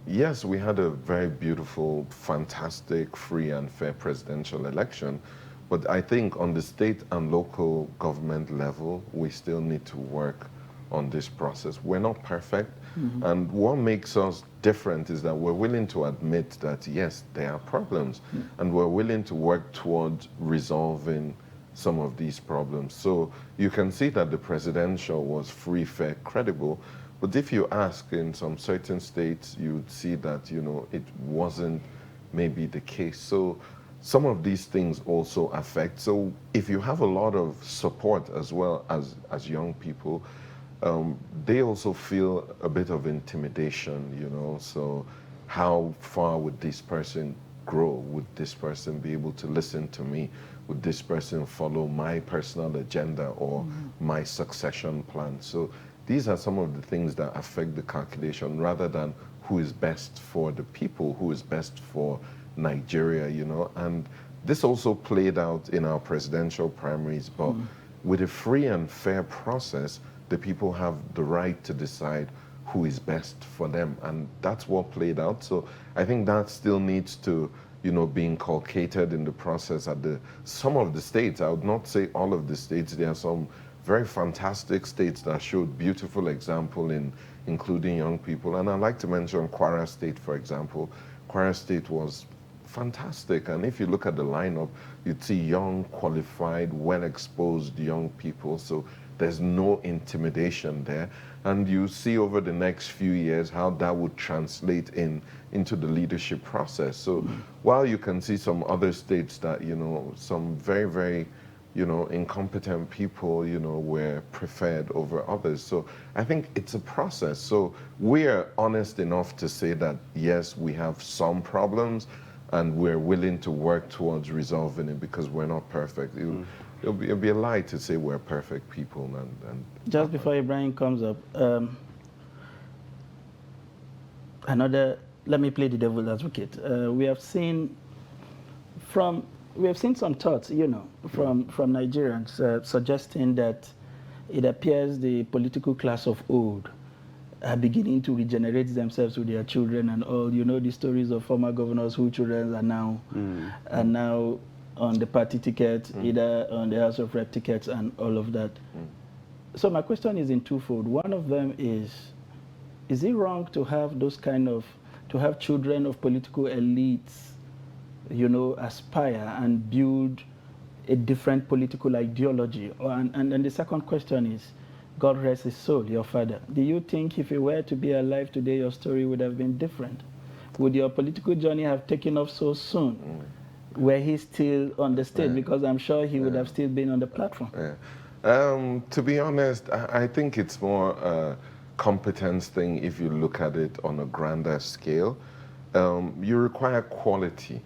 yes, we had a very beautiful, fantastic, free and fair presidential election, but I think on the state and local government level, we still need to work on this process. We're not perfect, and what makes us different is that we're willing to admit that, yes, there are problems, and we're willing to work towards resolving some of these problems. So you can see that the presidential was free, fair, credible, but if you ask in some certain states, you'd see that, you know, it wasn't maybe the case. So some of these things also affect. So if you have a lot of support as well as young people, they also feel a bit of intimidation, you know. So how far would this person grow? Would this person be able to listen to me? Would this person follow my personal agenda or my succession plan? So these are some of the things that affect the calculation rather than who is best for the people, who is best for Nigeria, you know. And this also played out in our presidential primaries, but with a free and fair process, the people have the right to decide who is best for them. And that's what played out. So I think that still needs to, you know, be inculcated in the process at some of the states. I would not say all of the states. There are some very fantastic states that showed beautiful example in including young people. And I'd like to mention Kwara State, for example. Kwara State was fantastic. And if you look at the lineup, you'd see young, qualified, well-exposed young people. So there's no intimidation there. And you see over the next few years how that would translate into the leadership process. So while you can see some other states that, you know, some very, very, you know, incompetent people, you know, were preferred over others. So I think it's a process. So we're honest enough to say that, yes, we have some problems and we're willing to work towards resolving it because we're not perfect. It'll be a lie to say we're perfect people. And just before Ibrahim comes up, let me play the devil's advocate. We have seen some thoughts, you know, from Nigerians suggesting that it appears the political class of old are beginning to regenerate themselves with their children and all. You know the stories of former governors whose children are now on the party ticket, either on the House of Rep tickets and all of that. So my question is in twofold. One of them is it wrong to have those to have children of political elites, you know, aspire and build a different political ideology? And then the second question is, God rest his soul, your father. Do you think if he were to be alive today, your story would have been different? Would your political journey have taken off so soon? Were he still on the stage? Because I'm sure he would have still been on the platform. To be honest, I think it's more a competence thing if you look at it on a grander scale. You require quality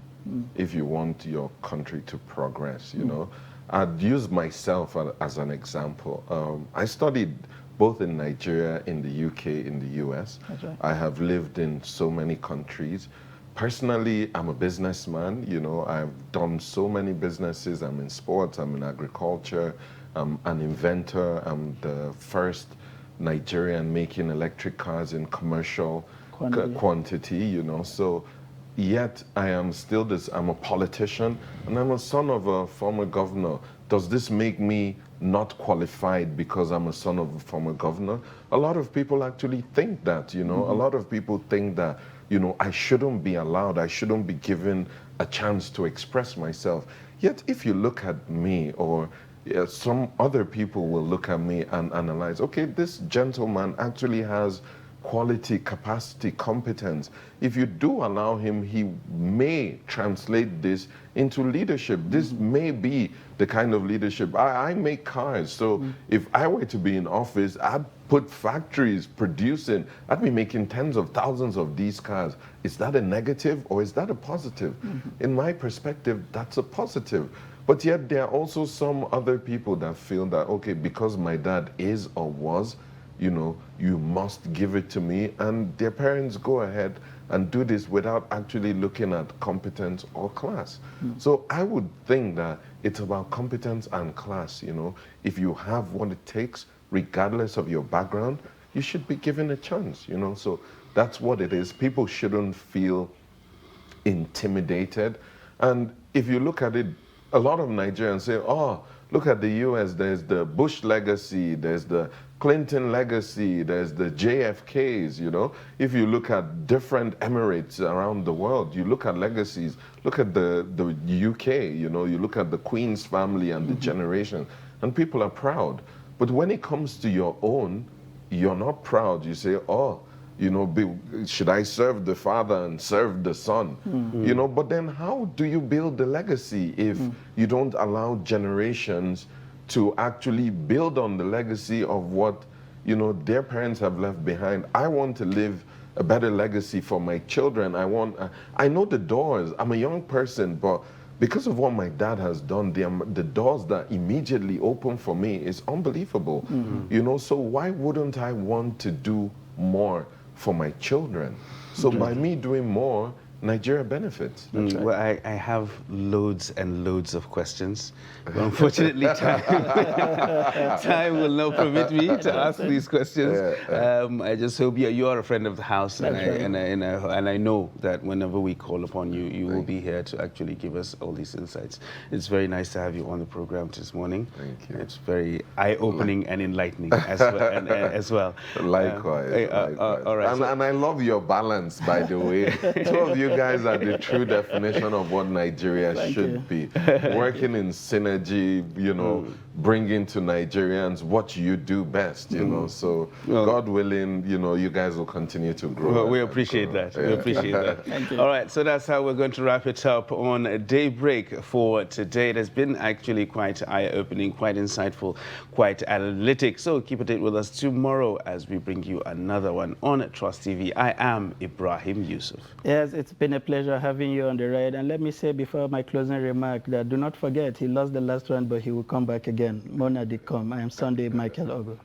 if you want your country to progress, you know. I'd use myself as an example. I studied both in Nigeria, in the UK, in the US. That's right. I have lived in so many countries. Personally, I'm a businessman, you know, I've done so many businesses. I'm in sports, I'm in agriculture, I'm an inventor. I'm the first Nigerian making electric cars in commercial quantity, you know. So yet I am still this, I'm a politician, and I'm a son of a former governor. Does this make me not qualified because I'm a son of a former governor? A lot of people actually think that, you know. A lot of people think that, you know, I shouldn't be allowed, I shouldn't be given a chance to express myself. Yet if you look at me, or some other people will look at me and analyze, okay, this gentleman actually has quality, capacity, competence. If you do allow him, he may translate this into leadership. This may be the kind of leadership. I make cars, so if I were to be in office, I'd put factories producing, I'd be making tens of thousands of these cars. Is that a negative or is that a positive? In my perspective, that's a positive. But yet there are also some other people that feel that, okay, because my dad is or was, you know, you must give it to me, and their parents go ahead and do this without actually looking at competence or class. So I would think that it's about competence and class, you know. If you have what it takes, regardless of your background, you should be given a chance, you know. So that's what it is. People shouldn't feel intimidated. And if you look at it, a lot of Nigerians say, oh, look at the US, there's the Bush legacy, there's the Clinton legacy, there's the JFKs, you know. If you look at different emirates around the world, you look at legacies, look at the UK, you know, you look at the Queen's family and the generation, and people are proud. But when it comes to your own, you're not proud. You say, oh, you know, should I serve the father and serve the son? You know, but then how do you build the legacy if you don't allow generations to actually build on the legacy of what, you know, their parents have left behind? I want to live a better legacy for my children. I know the doors. I'm a young person, but because of what my dad has done, the doors that immediately open for me is unbelievable. You know, so why wouldn't I want to do more for my children? So by me doing more, Nigeria benefits. That's right. Well, I have loads and loads of questions, but unfortunately time will not permit me to ask these questions. I just hope you are a friend of the house, and I know that whenever we call upon you, you will be here to actually give us all these insights. It's very nice to have you on the program this morning. Thank you. It's very eye-opening and enlightening as well. Likewise. All right. And I love your balance, by the way. Two of you guys are the true definition of what Nigeria should be. Working in synergy, you know, bringing to Nigerians what you do best, you know. So, God willing, you know, you guys will continue to grow. Well, we appreciate that. We appreciate that. Thank you. All right, so that's how we're going to wrap it up on Daybreak for today. It has been actually quite eye-opening, quite insightful, quite analytic. So keep it with us tomorrow as we bring you another one on Trust TV. I am Ibrahim Yusuf. Yes, it's been a pleasure having you on the ride. And let me say before my closing remark that do not forget, he lost the last one, but he will come back again. Mona did come. I am Sunday Michael Ogo.